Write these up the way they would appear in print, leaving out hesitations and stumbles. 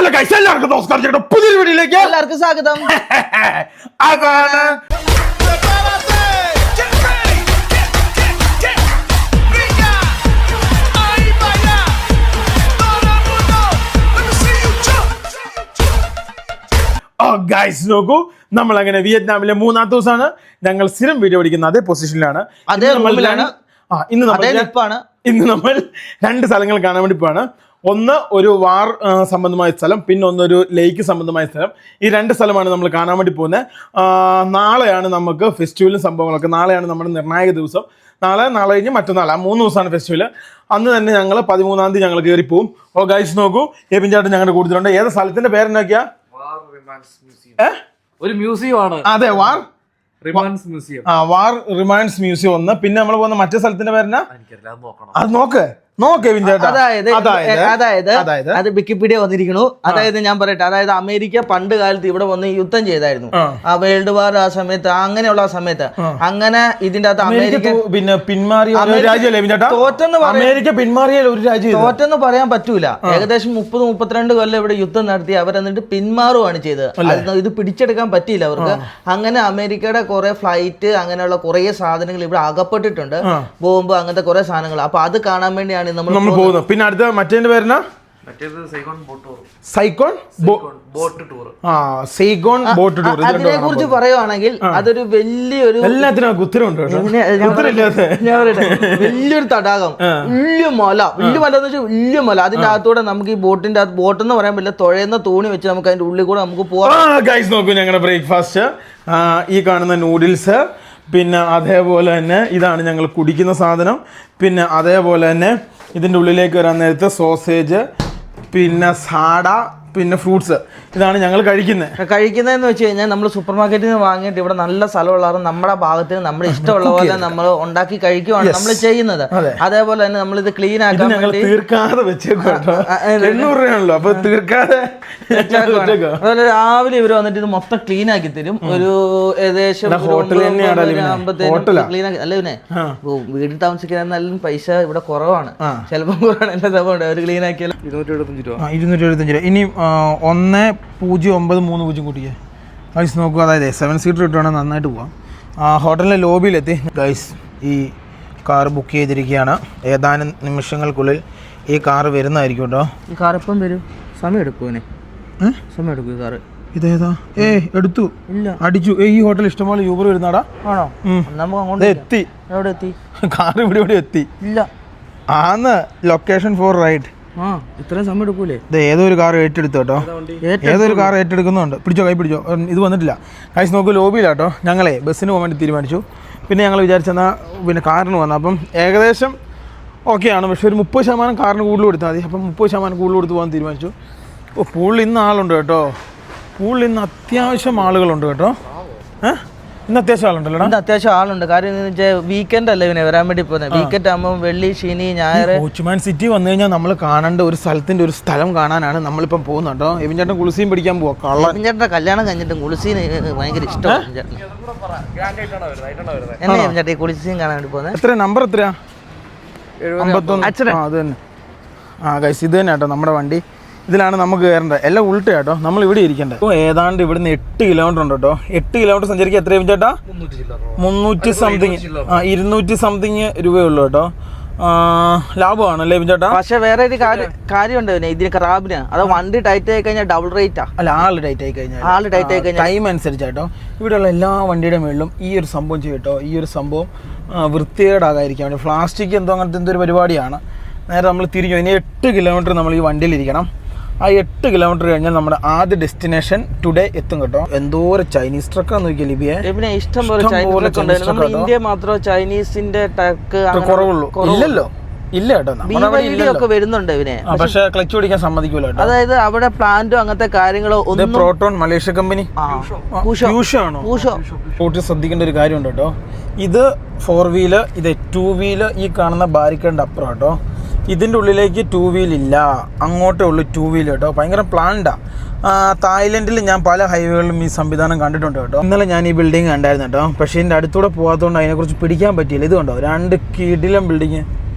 Hello guys, എല്ലാവർക്കും നമസ്കാരം. ചേട്ടാ പുതിയൊരു വീഡിയോയിലേക്ക് എല്ലാവർക്കും സ്വാഗതം. അതാണ് ഗൈസ്, നോക്കൂ, നമ്മൾ അങ്ങനെ വിയറ്റ്നാമിലെ മൂന്നാമത്തെ ദിവസമാണ്. ഞങ്ങൾ സ്ഥിരം വീഡിയോ പിടിക്കുന്ന അതേ പൊസിഷനിലാണ്. ഇന്ന് നമ്മൾ രണ്ട് സ്ഥലങ്ങൾ കാണാൻ വേണ്ടി പോവാണ്. ഒന്ന് ഒരു വാർ സംബന്ധമായ സ്ഥലം, പിന്നെ ഒന്നൊരു ലേക്ക് സംബന്ധമായ സ്ഥലം. ഈ രണ്ട് സ്ഥലമാണ് നമ്മൾ കാണാൻ വേണ്ടി പോകുന്നത്. നാളെയാണ് നമുക്ക് ഫെസ്റ്റിവലും സംഭവങ്ങളൊക്കെ. നാളെയാണ് നമ്മുടെ നിർണായക ദിവസം. നാളെ കഴിഞ്ഞ് മറ്റന്നാൾ, ആ 3 ദിവസമാണ് ഫെസ്റ്റിവൽ. അന്ന് തന്നെ ഞങ്ങൾ 13-ാം തീയതി ഞങ്ങൾ കയറി പോവും. ഓ ഗൈസ്, നോക്കൂ, എബിൻ ചേട്ടൻ ഞങ്ങളുടെ കൂടുതലുണ്ട്. ഏത് സ്ഥലത്തിന്റെ പേരെന്നൊക്കെയാ? ഒരു മ്യൂസിയം ആണ്. അതെ, വാർ റിമാൻസ് മ്യൂസിയം. വാർ റിമാൻസ് മ്യൂസിയം ഒന്ന്. പിന്നെ നമ്മൾ പോകുന്ന മറ്റേ സ്ഥലത്തിന്റെ പേരെന്നാ? അത് നോക്ക് ചേട്ടാ. അത് വിക്കിപീഡിയ വന്നിരിക്കണു. അതായത് ഞാൻ പറയട്ടെ, അതായത് അമേരിക്ക പണ്ട് കാലത്ത് ഇവിടെ വന്ന് യുദ്ധം ചെയ്തായിരുന്നു. ആ വേൾഡ് വാർ ആ സമയത്ത്, അങ്ങനെയുള്ള സമയത്ത് അങ്ങനെ ഇതിന്റെ അകത്ത് അമേരിക്ക പിന്നെ പിന്മാറിയ ഒരു രാജ്യം തോറ്റെന്ന് പറയാൻ പറ്റൂല. ഏകദേശം 30-32 കൊല്ലം ഇവിടെ യുദ്ധം നടത്തി അവരെന്നിട്ട് പിന്മാറുകയാണ് ചെയ്തത്. ഇത് പിടിച്ചെടുക്കാൻ പറ്റിയില്ല അവർക്ക്. അങ്ങനെ അമേരിക്കയുടെ കുറെ ഫ്ലൈറ്റ്, അങ്ങനെയുള്ള കുറെ സാധനങ്ങൾ ഇവിടെ അകപ്പെട്ടിട്ടുണ്ട്. ബോംബ്, അങ്ങനത്തെ കുറെ സാധനങ്ങൾ. അപ്പൊ അത് കാണാൻ വേണ്ടിയാണ് നമ്മൾ പോകുന്നത്. പിന്നെ അടുത്ത മറ്റേ പേരെന്നാ? Saigon boat tour. അതിനെ കുറിച്ച് പറയുവാണെങ്കിൽ അതൊരു വലിയൊരു, എല്ലാത്തിനും ഉത്തരവുണ്ട്. വലിയൊരു തടാകം, വലിയ മല എന്ന് വെച്ചാൽ വലിയ മല. അതിന്റെ അകത്തൂടെ നമുക്ക് ഈ ബോട്ടെന്ന് പറയാൻ പറ്റില്ല, തുഴയുന്ന തോണി വെച്ച് നമുക്ക് അതിന്റെ ഉള്ളിൽ കൂടെ നമുക്ക് പോവാം. ഗൈസ്, നോക്കൂ, ഞങ്ങളുടെ ബ്രേക്ക്ഫാസ്റ്റ് ഈ കാണുന്ന നൂഡിൽസ്, പിന്നെ അതേപോലെ തന്നെ ഇതാണ് ഞങ്ങൾ കുടിക്കുന്ന സാധനം. പിന്നെ അതേപോലെ തന്നെ ഇതിൻ്റെ ഉള്ളിലേക്ക് വരാൻ നേരത്തെ സോസേജ്, പിന്നെ സാഡ, പിന്നെ ഫ്രൂട്ട്സ്. ഇതാണ് ഞങ്ങൾ കഴിക്കുന്നതെന്ന് വെച്ച് കഴിഞ്ഞാൽ നമ്മൾ സൂപ്പർ മാർക്കറ്റിൽ നിന്ന് വാങ്ങിയിട്ട് ഇവിടെ നല്ല സ്ഥലമുള്ള നമ്മുടെ ഭാഗത്തിന് നമ്മുടെ ഇഷ്ടമുള്ള പോലെ നമ്മൾ ഉണ്ടാക്കി കഴിക്കുവാണ് നമ്മൾ ചെയ്യുന്നത്. അതേപോലെ തന്നെ നമ്മൾ ഇത് ക്ലീൻ ആക്കാൻ തീർക്കാതെ വെച്ചേക്കോ. 800 രൂപയാണല്ലോ, അപ്പൊ തീർക്കാതെ. അതുപോലെ രാവിലെ ഇവർ വന്നിട്ട് ഇത് മൊത്തം ക്ലീൻ ആക്കി തരും. ഒരു ഏകദേശം ക്ലീൻ ആക്കി. അല്ല, പിന്നെ വീട്ടിൽ താമസിക്കാൻ നല്ല പൈസ ഇവിടെ കുറവാണ്, ചിലപ്പോൾ കുറവാണ്. എന്റെ സംഭവം അവർ ക്ലീൻ ആക്കിയാലും 275 രൂപ. ഇനി 1093 കൂട്ടിക്കേ ഗൈസ്. നോക്കുക, അതായത് 7 സീറ്റർ ഇട്ടുവേണം നന്നായിട്ട് പോവാം. ഹോട്ടലിലെ ലോബിയിലെത്തി ഗൈസ്. ഈ കാർ ബുക്ക് ചെയ്തിരിക്കുകയാണ്. ഏതാനും നിമിഷങ്ങൾക്കുള്ളിൽ ഈ കാർ വരുന്നതായിരിക്കും കേട്ടോ. ഈ കാർ എപ്പം വരും? സമയം എടുക്കും ഈ കാറ്. ഇതേതാ? എടുത്തു, ഇല്ല, അടിച്ചു. ഈ ഹോട്ടൽ ഇഷ്ടംപോലെ യൂബർ വരുന്നാടാ. ആണോ? നമുക്ക് അങ്ങോട്ട് എത്തി. എവിടെ എത്തി? കാർ ഇവിടെ എത്തി. ഇല്ല, ആന്ന് ലൊക്കേഷൻ ഫോർ റൈഡ്. ഇത്രയും സമയം എടുക്കൂലേ? ഏതോ ഒരു കാർ ഏറ്റെടുത്തു കേട്ടോ. ഏതൊരു കാർ ഏറ്റെടുക്കുന്നുണ്ട്. പിടിച്ചോ, കൈ പിടിച്ചോ. ഇത് വന്നിട്ടില്ല ഗൈസ്. നോക്ക്, ലോബിയിലാട്ടോ. ഞങ്ങളെ ബസ്സിന് പോകാൻ വേണ്ടി തീരുമാനിച്ചു. പിന്നെ ഞങ്ങൾ വിചാരിച്ചെന്നാൽ പിന്നെ കാറിന് വന്നു. അപ്പം ഏകദേശം ഓക്കെയാണ്, പക്ഷെ ഒരു 30% കാറിന് കൂടുതൽ കൊടുത്താൽ മതി. അപ്പം 30% കൂടുതൽ കൊടുത്ത് പോകാൻ തീരുമാനിച്ചു. പൂളിൽ ഇന്ന് ആളുണ്ട് കേട്ടോ. പൂളിൽ ഇന്ന് അത്യാവശ്യം ആളുകളുണ്ട് കേട്ടോ. ഇന്ന് അത്യാവശ്യം ആളുണ്ടല്ലോ. അത്യാവശ്യം ആളുണ്ട്. കാര്യം വീക്കെൻഡ് അല്ലേ ഇവനെ വരാൻ വേണ്ടി പോകുന്നത്. വീക്കെൻഡ് ആകുമ്പോൾ വെള്ളി, ശനി, ഞായർ. കോച്ച്മാൻ സിറ്റി വന്നു കഴിഞ്ഞാൽ നമ്മൾ കാണേണ്ട ഒരു സ്ഥലത്തിന്റെ ഒരു സ്ഥലം കാണാനാണ് നമ്മളിപ്പം പോകുന്നത് കേട്ടോ. എബിൻ ചേട്ടൻ കുളിസിയും പിടിക്കാൻ പോവാ. എബിൻ ചേട്ടൻ്റെ കല്യാണം കഴിഞ്ഞിട്ട് കുളിസീന് ഭയങ്കര ഇഷ്ടമാണ്. എന്നെ എബിൻ ചേട്ടൻ കുളിസിയും കാണാൻ വേണ്ടി പോകുന്നത്. എത്ര നമ്പർ? എത്രയാ? 51. അത് തന്നെ. ഗൈസ്, ഇത് തന്നെ കേട്ടോ നമ്മുടെ വണ്ടി. ഇതിലാണ് നമുക്ക് കയറേണ്ടത്. എല്ലാം ഉൾട്ട കേട്ടോ. നമ്മൾ ഇവിടെ ഇരിക്കേണ്ടത്. ഇപ്പോൾ ഏതാണ്ട് ഇവിടുന്ന് 8 കിലോമീറ്റർ ഉണ്ട് കേട്ടോ. 8 കിലോമീറ്റർ സഞ്ചരിക്കുക എത്രയും ചേട്ടാ? 300 സംതിങ്, 200 സംതിങ് രൂപയുള്ളൂ കേട്ടോ. ലാഭമാണല്ലേ ചേട്ടാ? പക്ഷെ വേറെ ഒരു കാര്യമുണ്ട് ഇതിന് ക്രാബിന്. അത് വണ്ടി ടൈറ്റ് ആയി കഴിഞ്ഞാൽ ഡബിൾ റേറ്റാ. അല്ല, ആള് ടൈറ്റ് ആയി കഴിഞ്ഞാൽ ടൈം അനുസരിച്ചാട്ടോ. ഇവിടെയുള്ള എല്ലാ വണ്ടിയുടെ മേളിലും ഈ ഒരു സംഭവം ചെയ്യട്ടോ. ഈ ഒരു സംഭവം വൃത്തികേടാകാതിരിക്കാൻ വേണ്ടി പ്ലാസ്റ്റിക് എന്തോ അങ്ങനത്തെ എന്തൊരു പരിപാടിയാണ്. നേരെ നമ്മൾ തിരിഞ്ഞു. ഇനി 8 കിലോമീറ്റർ നമ്മൾ ഈ വണ്ടിയിലിരിക്കണം. ആ 8 കിലോമീറ്റർ കഴിഞ്ഞാൽ നമ്മുടെ ആദ്യ ഡെസ്റ്റിനേഷൻ ടുഡേ എത്തും കേട്ടോ. എന്തോരം ചൈനീസ് ട്രക്കാന്ന് നോക്കിയാൽ ലിബിയെ. ഇഷ്ടം പോലെ ഇന്ത്യ മാത്രമേ ചൈനീസിന്റെ ട്രക്ക് കുറവുള്ളൂ. ഇല്ലല്ലോ, ഇല്ല കേട്ടോ. ഒക്കെ വരുന്നുണ്ട് ഇവനെ, പക്ഷെ ക്ലച്ച് പിടിക്കാൻ സമ്മതിക്കൂല. അതായത് അവിടെ പ്ലാന്റോ അങ്ങനത്തെ കാര്യങ്ങളോ ഒന്നും. പ്രോട്ടോൺ മലേഷ്യ കമ്പനി ശ്രദ്ധിക്കേണ്ട ഒരു കാര്യമുണ്ട് കേട്ടോ. ഇത് 4 വീല്, ഇത് 2 വീല്. ഈ കാണുന്ന ബാരിക്കേഡിന്റെ അപ്പുറം കേട്ടോ. ഇതിൻ്റെ ഉള്ളിലേക്ക് 2 വീൽ ഇല്ല, അങ്ങോട്ടേ ഉള്ളൂ 2 വീൽ കേട്ടോ. ഭയങ്കര പ്ലാൻഡാ. തായ്ലൻഡിൽ ഞാൻ പല ഹൈവേകളിലും ഈ സംവിധാനം കണ്ടിട്ടുണ്ട് കേട്ടോ. ഇന്നലെ ഞാൻ ഈ ബിൽഡിംഗ് കണ്ടായിരുന്നു കേട്ടോ. പക്ഷേ ഇതിൻ്റെ അടുത്തൂടെ പോകാത്തതുകൊണ്ട് അതിനെക്കുറിച്ച് പിടിക്കാൻ പറ്റിയില്ല. ഇത് കണ്ടോ, 2 കിടിലം ബിൽഡിങ്.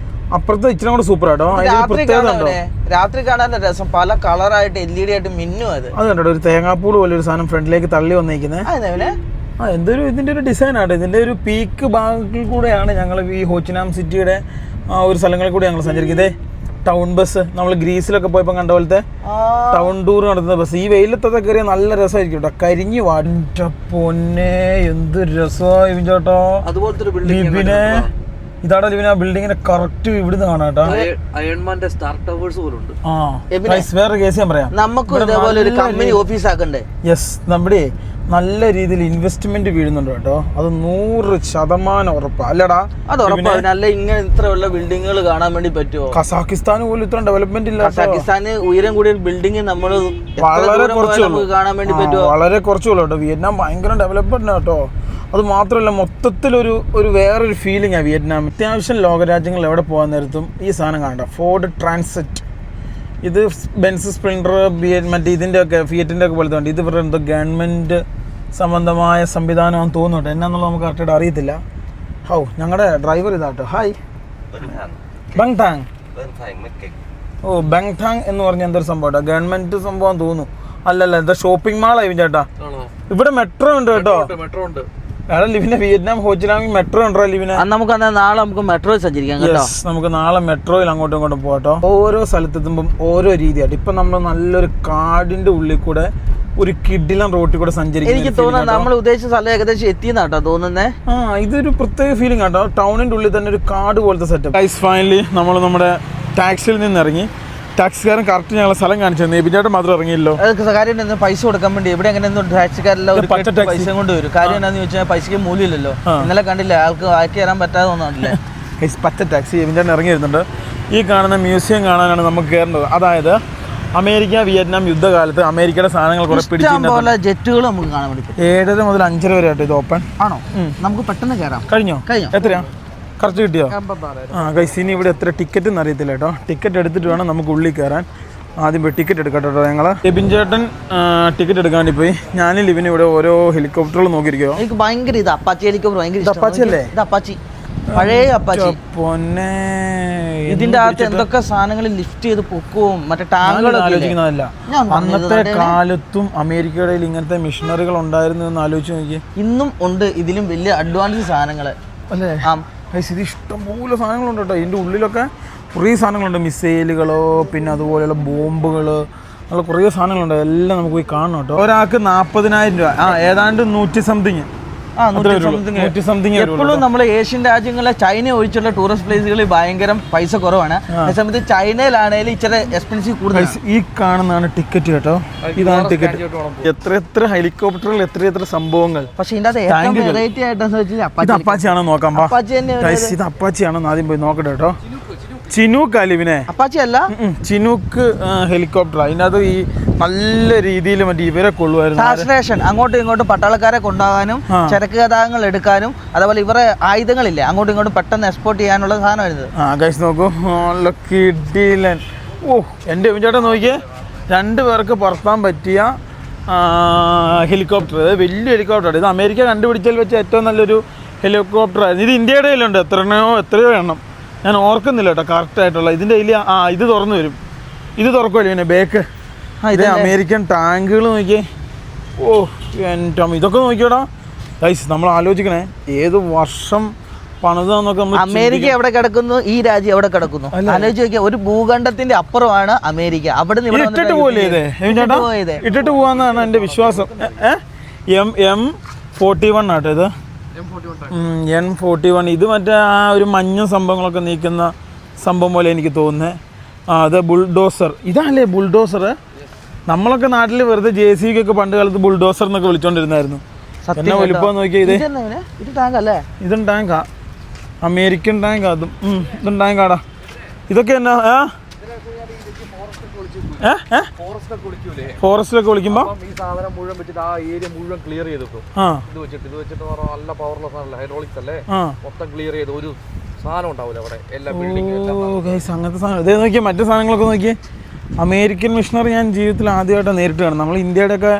അപ്പുറത്തെ ഇച്ചിരി കൂടെ സൂപ്പർ ആട്ടോ. രാത്രി കാണാൻ രസം, പല കളറായിട്ട് LED ആയിട്ട് മിന്നും. അത് കണ്ടോ, ഒരു തേങ്ങാപ്പൂൾ പോലെ ഒരു സാധനം ഫ്രണ്ടിലേക്ക് തള്ളി വന്നിരിക്കുന്നത്. എന്തൊരു ഇതിന്റെ ഒരു ഡിസൈൻ ആട്ടോ. ഇതിന്റെ ഒരു പീക്ക് ഭാഗത്തിൽ കൂടെയാണ് ഞങ്ങൾ ഈ ഹോച്ചിനാം സിറ്റിയുടെ ഒരു സ്ഥലങ്ങളിൽ കൂടെ ഞങ്ങൾ സഞ്ചരിക്കുന്നത്. ടൗൺ ബസ്, നമ്മൾ ഗ്രീസിലൊക്കെ പോയപ്പോൾ കണ്ട പോലത്തെ ടൗൺ ടൂർ നടത്തുന്ന ബസ്. ഈ വെയിലത്തൊക്കെ കയറിയ നല്ല രസമായിരിക്കും കേട്ടോ. കരിഞ്ഞു വാട്ട പൊന്നെ, എന്ത് രസമായി ചേട്ടോ. ലിബിനെ ഇതാടാ ലിബിനെ, ആ ബിൽഡിങ്ങിന്റെ കറക്റ്റ് ഇവിടുന്ന് കാണാം കേട്ടോ. അയൺമാന്റെ സ്റ്റാർ ടവേഴ്സ് പോലും ഉണ്ട്. വേറെ കേസ് ഞാൻ പറയാം, നമുക്ക് ഇതേപോലെ ഒരു കമ്പനി ഓഫീസ് ആക്കണ്ടേ? യെസ്, നമ്മുടെ നല്ല രീതിയിൽ ഇൻവെസ്റ്റ്മെന്റ് വീഴുന്നുണ്ട് കേട്ടോ. അത് 100% ഉറപ്പാ അല്ലടാ. അത് ഉറപ്പാണ്. അല്ല ഇങ്ങനെ ഇത്രയുള്ള ബിൽഡിങ്ങുകൾ കാണാൻ വേണ്ടി പറ്റുമോ? കസാഖിസ്ഥാൻ പോലും ഇത്ര ഡെവലപ്മെന്റ് ഇല്ല. കസാഖിസ്ഥാന് ഉയരം കൂടിയ ബിൽഡിംഗ് നമ്മൾ വളരെ കുറച്ചുള്ളൂ, കാണാൻ വേണ്ടി പറ്റുമോ? വളരെ കുറച്ചുള്ളൂ കേട്ടോ. വിയറ്റ്നാം ഭയങ്കര ഡെവലപ്മെന്റ് കേട്ടോ. അത് മാത്രമല്ല മൊത്തത്തിലൊരു വേറൊരു ഫീലിംഗ് ആണ് വിയറ്റ്നാം. അത്യാവശ്യം ലോകരാജ്യങ്ങളിൽ എവിടെ പോകാൻ നേരത്തും ഈ സാധനം കാണണ്ട. ഫോർഡ് ട്രാൻസിറ്റ്, ഇത് ബെൻസ് സ്പ്രിൻറ്റർ, മറ്റേ ഇതിൻ്റെ ഒക്കെ ഫിയറ്റിൻ്റെ ഒക്കെ പോലത്തെ ഉണ്ട്. ഇത് ഇവരുടെ എന്തോ ഗവൺമെൻറ് സംബന്ധമായ സംവിധാനമാണെന്ന് തോന്നുന്നുണ്ട്. എന്നാന്നുള്ളത് നമുക്ക് കറക്റ്റായിട്ട് അറിയത്തില്ല. ഞങ്ങളുടെ ഡ്രൈവർ ഇതാട്ടോ. ഹായ്, ബങ്ടാങ്. ഓ, ബങ്ടാങ് എന്ന് പറഞ്ഞ എന്തൊരു സംഭവം കേട്ടോ, ഗവൺമെൻറ് സംഭവം തോന്നുന്നു. അല്ലല്ല, എന്താ ഷോപ്പിംഗ് മാളായി ചേട്ടാ. ഇവിടെ മെട്രോ ഉണ്ട് കേട്ടോ. മെട്രോ ഉണ്ട്. ലിവിനെ വിയറ്റ്നാം ഹോച്ചിനാമിൽ മെട്രോ ഉണ്ടോ ലിവിനെ? നമുക്ക് നാളെ നമുക്ക് മെട്രോ സഞ്ചരിക്കാം കേട്ടോ. നമുക്ക് നാളെ മെട്രോയിൽ അങ്ങോട്ടും ഇങ്ങോട്ടും പോകട്ടോ. ഓരോ സ്ഥലത്തെത്തുമ്പം ഓരോ രീതിയായിട്ട്. ഇപ്പൊ നമ്മൾ നല്ലൊരു കാടിന്റെ ഉള്ളിൽ കൂടെ ഒരു കിഡിലൻ റോട്ടിൽ കൂടെ സഞ്ചരിക്കും. എനിക്ക് തോന്നുന്നത് നമ്മൾ ഉദ്ദേശിച്ച സ്ഥലം ഏകദേശം എത്തിയെന്നാട്ടോ തോന്നുന്നേ. ഇതൊരു പ്രത്യേക ഫീലിംഗ് ആട്ടോ. ടൗണിന്റെ ഉള്ളിൽ തന്നെ ഒരു കാട് പോലത്തെ സെറ്റപ്പ്. ഫൈനലി നമ്മൾ നമ്മുടെ ടാക്സിയിൽ നിന്ന് ഇറങ്ങി. ടാക്സിക്കാരൻ കറക്റ്റ് ഞങ്ങളെ സ്ഥലം കാണിച്ചു തന്നെ. എബിചേട്ടൻ മാത്രം ഇറങ്ങിയല്ലോ. കാര്യം പൈസ കൊടുക്കാൻ വേണ്ടി ഇവിടെ എങ്ങനെ ടാക്സിക്കാരെല്ലാം പൈസ കൊണ്ട് വരും. കാര്യം എന്താണെന്ന് ചോദിച്ചാൽ പൈസക്ക് മൂല്യമില്ലല്ലോ. ഇന്നലെ കണ്ടില്ല, ആൾക്ക് ആക്കി തരാൻ പറ്റാതെ ഒന്നാണല്ലേ പച്ച ടാക്സി. എബിചേട്ടൻ ഇറങ്ങി വരുന്നുണ്ട്. ഈ കാണുന്ന മ്യൂസിയം കാണാനാണ് നമുക്ക് കയറേണ്ടത്. അതായത് അമേരിക്ക വിയറ്റ്നാം യുദ്ധകാലത്ത് അമേരിക്കയുടെ സാധനങ്ങൾ കുറെ പിടിച്ചിട്ടുള്ള ജെറ്റുകൾ നമുക്ക് കാണാൻ വേണ്ടി 7:30 മുതൽ 5:30 വരെ ആയിട്ട് ഇത് ഓപ്പൺ ആണോ? നമുക്ക് പെട്ടെന്ന് കയറാം. കഴിഞ്ഞോ? എത്രയാ കറക്റ്റ് കിട്ടിയോ? ഗൈസ്, ഇനി ഇവിടെ എത്ര ടിക്കറ്റ് എന്ന് അറിയത്തില്ല കേട്ടോ. ടിക്കറ്റ് എടുത്തിട്ട് വേണം നമുക്ക് ഉള്ളിൽ കയറാൻ. ആദ്യം പോയി ടിക്കറ്റ് എടുക്കട്ടോ കേട്ടോ. ഞങ്ങൾ എബിൻ ചേട്ടൻ ടിക്കറ്റ് എടുക്കാൻ വേണ്ടി പോയി. ഞാൻ ലിവിന് ഇവിടെ ഓരോ ഹെലികോപ്റ്ററുകൾ നോക്കിയിരിക്കോ. എനിക്ക് ഭയങ്കര ഇത് അപ്പാച്ചി ഹെലികോപ്റ്റർ ഭയങ്കര അപ്പാച്ചി അല്ലേ? ഇത് അപ്പാച്ചി, പഴയ അപ്പാച്ചി. പൊന്നെ, ഇതിന്റെ അകത്ത് എന്തൊക്കെ സാധനങ്ങൾ ലിഫ്റ്റ് ചെയ്ത് പൊക്കവും മറ്റേ ടാങ്കുകൾ ആലോചിക്കുന്നതല്ല. അന്നത്തെ കാലത്തും അമേരിക്കയുടെ ഇങ്ങനത്തെ മിഷനറികൾ ഉണ്ടായിരുന്നു എന്ന് ആലോചിച്ച് നോക്കി. ഇന്നും ഉണ്ട് ഇതിലും വലിയ അഡ്വാൻസ് സാധനങ്ങൾ അല്ലേ? ഇത് ഇഷ്ടംപോലെ സാധനങ്ങളുണ്ട് കേട്ടോ. ഇതിൻ്റെ ഉള്ളിലൊക്കെ കുറേ സാധനങ്ങളുണ്ട്. മിസൈലുകളോ പിന്നെ അതുപോലെയുള്ള ബോംബുകൾ, അങ്ങനെ കുറേ സാധനങ്ങളുണ്ട്. എല്ലാം നമുക്ക് പോയി കാണണം കേട്ടോ. ഒരാൾക്ക് 40,000 രൂപ, ഏതാണ്ട് 100 സംതിങ്. എപ്പോഴും നമ്മൾ ഏഷ്യൻ രാജ്യങ്ങളിലെ ചൈന ഒഴിച്ചുള്ള ടൂറിസ്റ്റ് പ്ലേസുകളിൽ ഭയങ്കര പൈസ കുറവാണ്. അതേസമയത്ത് ചൈനയിലാണെങ്കിലും ഇച്ചിരി എക്സ്പെൻസീവ് കൂടുതൽ. ഈ കാണുന്നതാണ് ടിക്കറ്റ് കേട്ടോ. ഇതാണ് ടിക്കറ്റ്. എത്ര ഹെലികോപ്റ്ററിൽ എത്ര സംഭവങ്ങൾ. പക്ഷെ ഇതിന്റെ വെറൈറ്റി ആയിട്ട് അപ്പാച്ചിയാണോ നോക്കാം. ഇത് അപ്പാച്ചിയാണോ ആദ്യം പോയി നോക്കട്ടെ കേട്ടോ. ചിനൂക്ക് അലിവിനെ അപ്പാച്ചി അല്ല, ചിനൂക്ക് ഹെലികോപ്റ്റർ. അതിനകത്ത് ഈ നല്ല രീതിയിൽ മറ്റേ ഇവരെ കൊള്ളുമായിരുന്നു. അങ്ങോട്ടും ഇങ്ങോട്ടും പട്ടാളക്കാരെ കൊണ്ടുപോകാനും ചരക്ക് ഗതാഗതങ്ങൾ എടുക്കാനും അതുപോലെ ഇവരെ ആയുധങ്ങളില്ലേ അങ്ങോട്ടും ഇങ്ങോട്ടും പെട്ടെന്ന് എക്സ്പോർട്ട് ചെയ്യാനുള്ള സാധനമായിരുന്നു. ഗൈസ് നോക്കൂ, കിടിലൻ. എൻ്റെ ചേട്ടൻ നോക്കിയേ, 2 പേർക്ക് പറത്താൻ പറ്റിയ ഹെലികോപ്റ്റർ. വലിയ ഹെലികോപ്റ്റർ. ഇത് അമേരിക്ക കണ്ടുപിടിച്ചതിൽ വെച്ച് ഏറ്റവും നല്ലൊരു ഹെലികോപ്റ്റർ ആയിരുന്നു. ഇത് ഇന്ത്യയുടെ കയ്യിലുണ്ട്. എത്രയോ എണ്ണം ഞാൻ ഓർക്കുന്നില്ല കേട്ടോ കറക്റ്റായിട്ടുള്ള. ഇതിൻ്റെ കയ്യിൽ ഇത് തുറന്നു വരും. ഇത് തുറക്കുമല്ലോ പിന്നെ ബേക്ക്. ഇത് അമേരിക്കൻ ടാങ്കുകൾ നോക്കിയേ. എൻ്റെ ഇതൊക്കെ നോക്കിയോടാ ഗൈസ്. നമ്മൾ ആലോചിക്കണേ, ഏത് വർഷം പണിതാന്നൊക്കെ. അമേരിക്ക എവിടെ കിടക്കുന്നു, ഈ രാജ്യം എവിടെ കിടക്കുന്നു ആലോചിച്ച് നോക്കിയാൽ. ഒരു ഭൂഖണ്ഡത്തിന്റെ അപ്പുറമാണ് അമേരിക്ക. അവിടെ ഇട്ടിട്ട് പോവാന്നാണ് എൻ്റെ വിശ്വാസം. M41 ആട്ടോ ഇത്. N41. ഇത് മറ്റേ ആ ഒരു മഞ്ഞ സംഭവങ്ങളൊക്കെ നീക്കുന്ന സംഭവം പോലെ എനിക്ക് തോന്നുന്നത്. അത് ബുൾഡോസർ. ഇതാണല്ലേ ബുൾഡോസർ? നമ്മളൊക്കെ നാട്ടിൽ വെറുതെ JCB ഒക്കെ പണ്ട് കാലത്ത് ബുൾഡോസർ എന്നൊക്കെ വിളിച്ചോണ്ടിരുന്നായിരുന്നു. എന്നെ വലിപ്പം നോക്കിയാൽ ഇതും ടാങ്കാ, അമേരിക്കൻ ടാങ്ക്. അതും ഇതും ടാങ്കാടാ. ഇതൊക്കെ എന്നാ ഫോറസ്റ്റിലൊക്കെ വിളിക്കുമ്പോ ഈ സാധനം മുഴുവൻ വെച്ചിട്ട് ആ ഏരിയ മുഴുവൻ ക്ലിയർ ചെയ്തിട്ടു. ഇത് വെച്ചിട്ട് നല്ല പവർലെസ് സാധനം, ഹൈഡ്രോളിക്സ് അല്ലേ, മൊത്തം ക്ലിയർ ചെയ്ത് ഒരു സാധനം ഉണ്ടാവില്ല അവിടെ. എല്ലാ അങ്ങനത്തെ സാധനം. ഇതേ നോക്കിയാൽ മറ്റു സാധനങ്ങളൊക്കെ നോക്കിയേ. അമേരിക്കൻ മിഷണറി ഞാൻ ജീവിതത്തിൽ ആദ്യമായിട്ടാണ് നേരിട്ട് കാണുന്നത്. നമ്മൾ ഇന്ത്യയുടെയൊക്കെ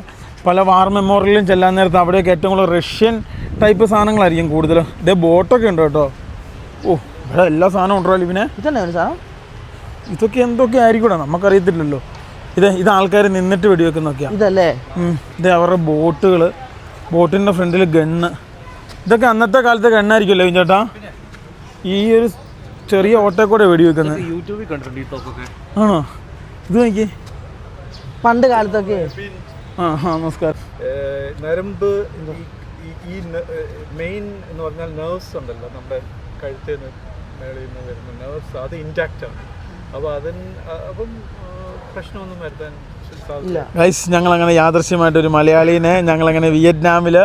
പല വാർ മെമ്മോറിയലും ചെല്ലാൻ നേരത്ത് അവിടെയൊക്കെ ഏറ്റവും കൂടുതൽ റഷ്യൻ ടൈപ്പ് സാധനങ്ങളായിരിക്കും കൂടുതലും. ഇതേ ബോട്ടൊക്കെ ഉണ്ട് കേട്ടോ. ഇവിടെ എല്ലാ സാധനവും ഉണ്ടോ ലിവിനെ? ഇതന്നെ ഒരു സാധനം. ഇതൊക്കെ എന്തൊക്കെ ആയിരിക്കൂടാ, നമുക്കറിയത്തില്ലല്ലോ. ഇത് ആൾക്കാർ നിന്നിട്ട് വെടിവെക്കുന്നൊക്കെയാണ്. ഇതല്ലേ? ഇത് അവരുടെ ബോട്ടുകൾ, ബോട്ടിൻ്റെ ഫ്രണ്ടിൽ ഗണ്ണ്. ഇതൊക്കെ അന്നത്തെ കാലത്തെ ഗണ്ണായിരിക്കുമല്ലോ ചേട്ടാ. ഈ ഒരു ചെറിയ ഓട്ടയിൽ കൂടെ വെടിവെക്കുന്നത്. യൂട്യൂബിൽ കണ്ടിട്ടുണ്ട് ഈ തോക്കൊക്കെ. ആണോ? ഇത് നോക്കി പണ്ട് കാലത്തൊക്കെ. നമസ്കാരം. നരമ്പ് ഈ മെയിൻ എന്ന് പറഞ്ഞാൽ നെർവ്സ് ഉണ്ടല്ലോ, നമ്മുടെ കഴുത്തിൽ നിന്ന് മേളിൽ നിന്ന് വരുന്ന നെർവ്സ്, അത് ഇൻടാക്റ്റാണ്. അപ്പോൾ അപ്പം പ്രശ്നമൊന്നും വരുത്താൻ ഗൈസ്, ഞങ്ങളങ്ങനെ യാദൃശ്യമായിട്ടൊരു മലയാളീനെ ഞങ്ങളങ്ങനെ വിയറ്റ്നാമിൽ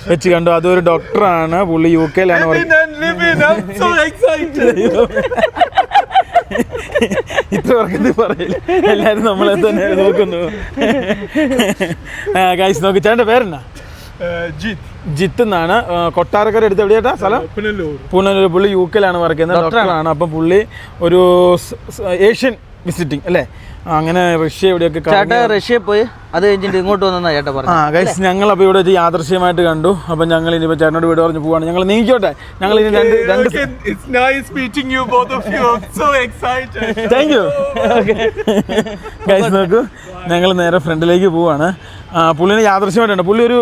വെച്ച് കണ്ടു. അതൊരു ഡോക്ടറാണ്, പുള്ളി UK യിലാണ്. ഇത്ര വർക്കത്തിൽ പറയില്ല, എല്ലാവരും നമ്മളെ തന്നെ നോക്കുന്നു. ഗൈസ് നോക്കി, ചേട്ടൻ്റെ പേരെന്നാ? ജിത്ത് എന്നാണ്. കൊട്ടാരക്കര എടുത്ത് എവിടെയാട്ടാ സ്ഥലം? പുനലൂർ. പുള്ളി UK യിലാണ് വർക്ക് ചെയ്യുന്നത്, ഡോക്ടറാണ്. അപ്പം പുള്ളി ഒരു ഏഷ്യൻ വിസിറ്റിംഗ് അല്ലേ, അങ്ങനെ റഷ്യ എവിടെയൊക്കെ. ചേട്ടാ റഷ്യ പോയി അത് കഴിഞ്ഞിട്ട് ഇങ്ങോട്ട് വന്നാ ചേട്ടാ പറഞ്ഞു. ഗൈസ്, ഞങ്ങൾ അപ്പോൾ ഇവിടെ വെച്ച് യാദൃശ്യമായിട്ട് കണ്ടു. അപ്പം ഞങ്ങൾ ഇനിയിപ്പോൾ ചേട്ടനോട് വീട് പറഞ്ഞ് പോവാണ്. ഞങ്ങൾ നീങ്ങിക്കോട്ടെ. ഞങ്ങൾ ഇനി രണ്ട് താങ്ക് യു. ഗൈസ് നോക്കൂ, ഞങ്ങൾ നേരെ ഫ്രണ്ടിലേക്ക് പോവാണ്. പുള്ളിനെ യാദൃശ്യമായിട്ടുണ്ട്. പുള്ളി ഒരു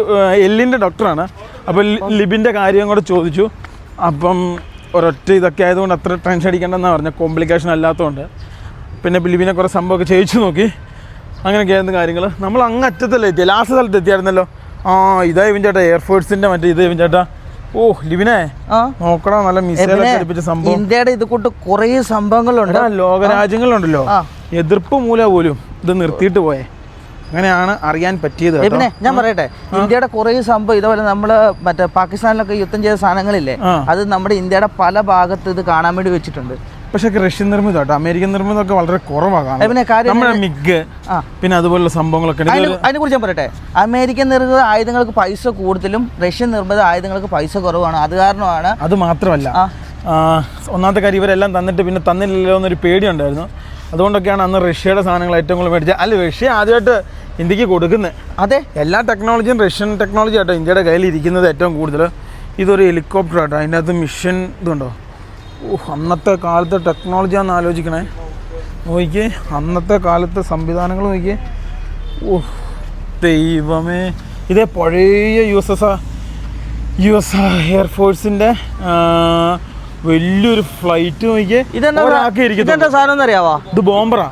എല്ലിൻ്റെ ഡോക്ടറാണ്. അപ്പോൾ ലിബിൻ്റെ കാര്യം കൂടെ ചോദിച്ചു. അപ്പം ഒരൊറ്റ ഇതൊക്കെ ആയതുകൊണ്ട് അത്ര ടെൻഷൻ അടിക്കേണ്ടെന്നാണ് പറഞ്ഞത്, കോംപ്ലിക്കേഷൻ അല്ലാത്തതുകൊണ്ട്. പിന്നെ ലിബിനെ കുറേ സംഭവമൊക്കെ ചെയ്യിച്ചു നോക്കി. അങ്ങനെയൊക്കെയായിരുന്നു കാര്യങ്ങൾ. നമ്മൾ അങ്ങ് അറ്റത്തല്ലേ എത്തിയ, ലാസ്റ്റ് സ്ഥലത്ത് എത്തിയായിരുന്നല്ലോ. ഇതാ ഇവൻ ചേട്ടാ എയർഫോഴ്സിൻ്റെ മറ്റേ ഇത് ഇവൻ ചേട്ടാ. ഓ ലിബിനെ നോക്കടാ, നല്ല മിസൈലൊക്കെ ഘടിപ്പിച്ച സംഭവം. ഇന്ത്യയുടെ ഇത് കൂട്ട് കുറേ സംഭവങ്ങളുണ്ട്. ലോകരാജ്യങ്ങളുണ്ടല്ലോ, എതിർപ്പ് മൂലം പോലും ഇത് നിർത്തിയിട്ട് പോയേ. അങ്ങനെയാണ് അറിയാൻ പറ്റിയത്. പിന്നെ ഞാൻ പറയട്ടെ, ഇന്ത്യയുടെ കുറേ സംഭവം ഇതുപോലെ നമ്മള് മറ്റേ പാകിസ്ഥാനിലൊക്കെ യുദ്ധം ചെയ്ത സാധനങ്ങളില്ലേ, അത് നമ്മുടെ ഇന്ത്യയുടെ പല ഭാഗത്ത് ഇത് കാണാൻ വേണ്ടി വെച്ചിട്ടുണ്ട്. പക്ഷെ റഷ്യൻ നിർമ്മിതം കേട്ടോ, അമേരിക്കൻ നിർമ്മിതമൊക്കെ വളരെ കുറവാണ്. നമ്മുടെ മിഗ് പിന്നെ അതുപോലുള്ള സംഭവങ്ങളൊക്കെ. അതിനെ കുറിച്ച് ഞാൻ പറയട്ടെ, അമേരിക്കൻ നിർമ്മിത ആയുധങ്ങൾക്ക് പൈസ കൂടുതലും റഷ്യൻ നിർമ്മിത ആയുധങ്ങൾക്ക് പൈസ കുറവാണ്. അത് കാരണമാണ്. അത് മാത്രമല്ല, ഒന്നാമത്തെ കാര്യം ഇവരെല്ലാം തന്നിട്ട് പിന്നെ തന്നില്ലല്ലോ എന്നൊരു പേടിയുണ്ടായിരുന്നു. അതുകൊണ്ടൊക്കെയാണ് അന്ന് റഷ്യയുടെ സാധനങ്ങൾ ഏറ്റവും കൂടുതൽ മേടിച്ചത്. അല്ല, റഷ്യ ആദ്യമായിട്ട് ഇന്ത്യക്ക് കൊടുക്കുന്നത്. അതെ, എല്ലാ ടെക്നോളജിയും റഷ്യൻ ടെക്നോളജി ആട്ടോ ഇന്ത്യയുടെ കയ്യിൽ ഇരിക്കുന്നത് ഏറ്റവും കൂടുതൽ. ഇതൊരു ഹെലികോപ്റ്റർ ആട്ടോ, അതിൻ്റെ അകത്ത് മിഷൻ ഇതുണ്ടോ. അന്നത്തെ കാലത്തെ ടെക്നോളജിയാണെന്ന് ആലോചിക്കണേ. നോക്കിയേ, അന്നത്തെ കാലത്തെ സംവിധാനങ്ങൾ നോക്കിയേ. ദൈവമേ, ഇതേ പഴയ US എയർഫോഴ്സിൻ്റെ വലിയൊരു ഫ്ലൈറ്റ് നോക്കിയേ. ഇതെന്താ സാധനം അറിയാവോ? ഇത് ബോംബറാ.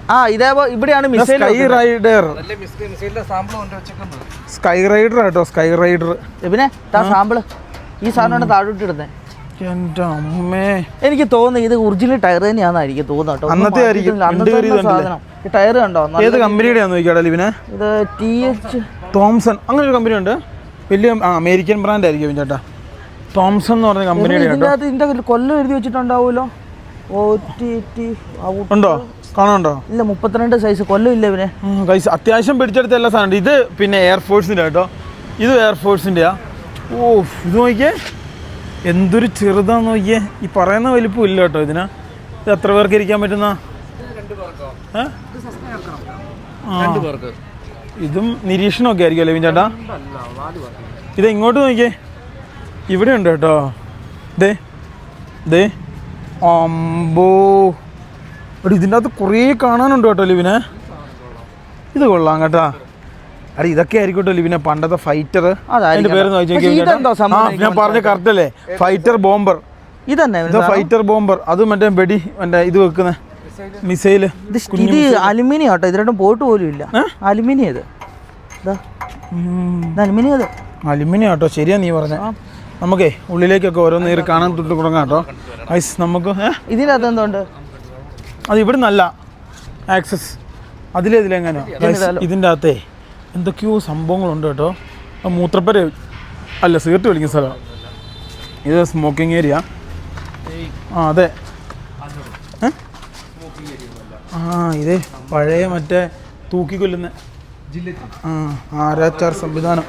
ഇവിടെയാണ് മിസൈൽ. സ്കൈ റൈഡർ ആട്ടോ, സ്കൈ റൈഡർ. പിന്നെ സാമ്പിള് ഈ സാധനമാണ് താഴോട്ടിടുന്നത്. എൻ്റെ അമ്മേ, എനിക്ക് തോന്നുന്നു ഇത് ഒറിജിനൽ ടയർ തന്നെയാണെന്ന് എനിക്ക് തോന്നുന്നു. അന്നത്തെ സാധനം ഈ ടയർ കണ്ടോ? ഏത് കമ്പനിയുടെയാന്ന് നോക്കിയാടാ ലിവിനെ? ഇത് TH തോംസൺ അങ്ങനെ ഒരു കമ്പനി ഉണ്ട്, വലിയ അമേരിക്കൻ ബ്രാൻഡ് ആയിരിക്കും ചേട്ടാ. തോംസൺ എന്ന് പറഞ്ഞ കമ്പനിയുടെ ഇതിന്റെ കൊല്ലം എഴുതി വെച്ചിട്ടുണ്ടാവുമല്ലോ. ഉണ്ടോ, കാണുന്നുണ്ടോ? ഇല്ല, 32 സൈസ് കൊല്ലം ഇല്ല ഇവനെ. അത്യാവശ്യം പിടിച്ചെടുത്ത എല്ലാ സാധനം. ഇത് പിന്നെ എയർഫോഴ്സിൻ്റെ കേട്ടോ, ഇത് എയർഫോഴ്സിൻ്റെയാ. ഇത് നോക്കിയേ, എന്തൊരു ചെറുതാന്ന് നോക്കിയേ. ഈ പറയുന്ന വലിപ്പം ഇല്ല കേട്ടോ ഇതിന്. ഇത് എത്ര പേർക്ക് ഇരിക്കാൻ പറ്റുന്ന? ഇതും നിരീക്ഷണമൊക്കെ ആയിരിക്കും അല്ലേ ചേട്ടാ? ഇത് ഇങ്ങോട്ട് നോക്കിയേ, ഇവിടെ ഉണ്ട് കേട്ടോ. ദേ അമ്പോ, ഇതിൻ്റെ അകത്ത് കുറേ കാണാനുണ്ട് കേട്ടോ ലിവിനെ. ഇത് കൊള്ളാം കേട്ടാ. അല്ല, ഇതൊക്കെ ആയിരിക്കട്ടോ ലിവിനെ പണ്ടത്തെ ഫൈറ്റർ. അതിന്റെ പേര് ഞാൻ പറഞ്ഞ കറക്റ്റ് അല്ലേ? Fighter bomber. ഇതന്നെ ഫൈറ്റർ ബോംബർ. അത് മറ്റേ വെടി മറ്റേ ഇത് വെക്കുന്ന മിസൈല്. ഇത് അലുമിനിയം കേട്ടോ, ഇതിലോട്ടും പോയിട്ട് പോലും ഇല്ല. അലുമിനിയം ഇത് അലുമിനിയം. ഇത് അലുമിനിയം കേട്ടോ, ശരിയാ നീ പറഞ്ഞ. നമുക്കേ ഉള്ളിലേക്കൊക്കെ ഓരോന്ന് നേരി കാണാൻ തൊട്ട് തുടങ്ങാം കേട്ടോ. നമുക്ക് ഇതിനകത്ത് എന്തുണ്ട്? അത് ഇവിടെ നല്ല ആക്സസ് അതിലെങ്ങനെയാ ഇതിൻ്റെ അകത്തേ എന്തൊക്കെയോ സംഭവങ്ങളുണ്ട് കേട്ടോ. മൂത്രപ്പര അല്ല, സിഗരറ്റ് വലിക്കുന്ന സ്ഥലമാണ് ഇത്. Smoking area. അതെ. ഇതേ പഴയ മറ്റേ തൂക്കിക്കൊല്ലുന്ന ആരാച്ചാർ സംവിധാനം.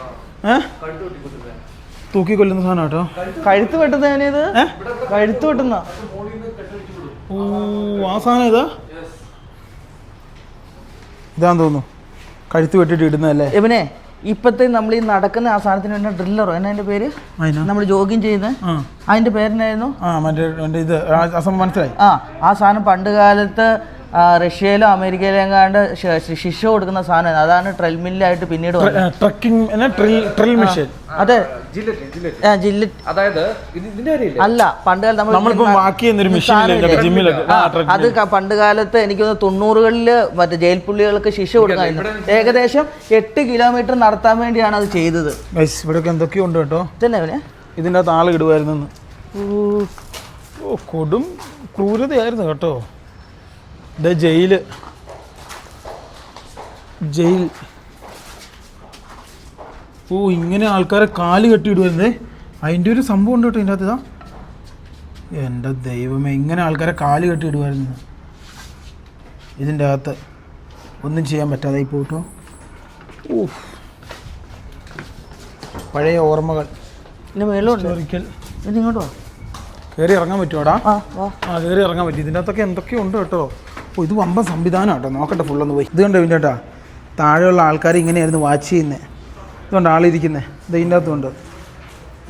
തൂക്കിക്കൊല്ലുന്ന സാധനം കേട്ടോ. കഴുത്ത് വെട്ടുന്നത്. കഴുത്ത് വെട്ടുന്ന ആ സാധനം ഇതാന്ന് തോന്നുന്നു. കഴുത്ത് വെട്ടിട്ട് ഇടുന്നതല്ലേ? ഇവനെ ഇപ്പത്തെ നമ്മൾ ഈ നടക്കുന്ന ആ സാധനത്തിന് വേണ്ട ഡ്രില്ലറോ എന്നാ അതിന്റെ പേര്, നമ്മൾ ജോഗിങ് ചെയ്യുന്നത്, അതിന്റെ പേരെന്നായിരുന്നു? ഇത് മനസ്സിലായി. ആ സാധനം പണ്ട് കാലത്ത് റഷ്യയിലോ അമേരിക്കയിലോ എങ്ങാണ്ട് ശിക്ഷ കൊടുക്കുന്ന സാധനം. അതാണ് ട്രെഡ്മില്ലായിട്ട് പിന്നീട് അതെ അതായത് അല്ല, പണ്ട് കാലത്ത് അത് പണ്ട് കാലത്ത് എനിക്ക് 90കളിൽ മറ്റേ ജയിൽ പുള്ളികൾക്ക് ശിക്ഷ കൊടുക്കായിരുന്നു. ഏകദേശം 8 കിലോമീറ്റർ നടത്താൻ വേണ്ടിയാണ് അത് ചെയ്തത്. ഇവിടെ എന്തൊക്കെയോ ഉണ്ട് കേട്ടോ. ഇതന്നെ ഇതിൻ്റെ അകത്ത് ആൾ ഇടുമായിരുന്നു. ഓ, കൊടും ക്രൂരതയായിരുന്നു കേട്ടോ. ജയിൽ ഓ, ഇങ്ങനെ ആൾക്കാരെ കാല് കെട്ടിയിടുവരുന്നേ. അതിൻ്റെ ഒരു സംഭവം ഉണ്ട് കേട്ടോ ഇതിൻ്റെ അകത്ത്. എൻ്റെ ദൈവമേ, ഇങ്ങനെ ആൾക്കാരെ കാല് കെട്ടിയിടുമായിരുന്നു. ഇതിൻ്റെ അകത്ത് ഒന്നും ചെയ്യാൻ പറ്റാതെ പോട്ടോ. ഓ, പഴയ ഓർമ്മകൾ. ഹിസ്റ്റോറിക്കൽ. ഇങ്ങോട്ട് വാ, കയറി ഇറങ്ങാൻ പറ്റുമോടാ? കയറി ഇറങ്ങാൻ പറ്റും. ഇതിൻ്റെ അകത്തൊക്കെ എന്തൊക്കെയോ ഉണ്ട് കേട്ടോ. ഓ, ഇത് വമ്പൻ സംവിധാനം കേട്ടോ. നോക്കട്ടെ ഫുള്ളൊന്ന് പോയി. ഇത് കണ്ടോ ഇതിൻ്റെ കേട്ടാ, താഴെയുള്ള ആൾക്കാർ ഇങ്ങനെയായിരുന്നു വാച്ച് ചെയ്യുന്നത്. ഇതുകൊണ്ട് ആളിരിക്കുന്നത്. ഇത് ഇതിൻ്റെ അകത്തുണ്ട്.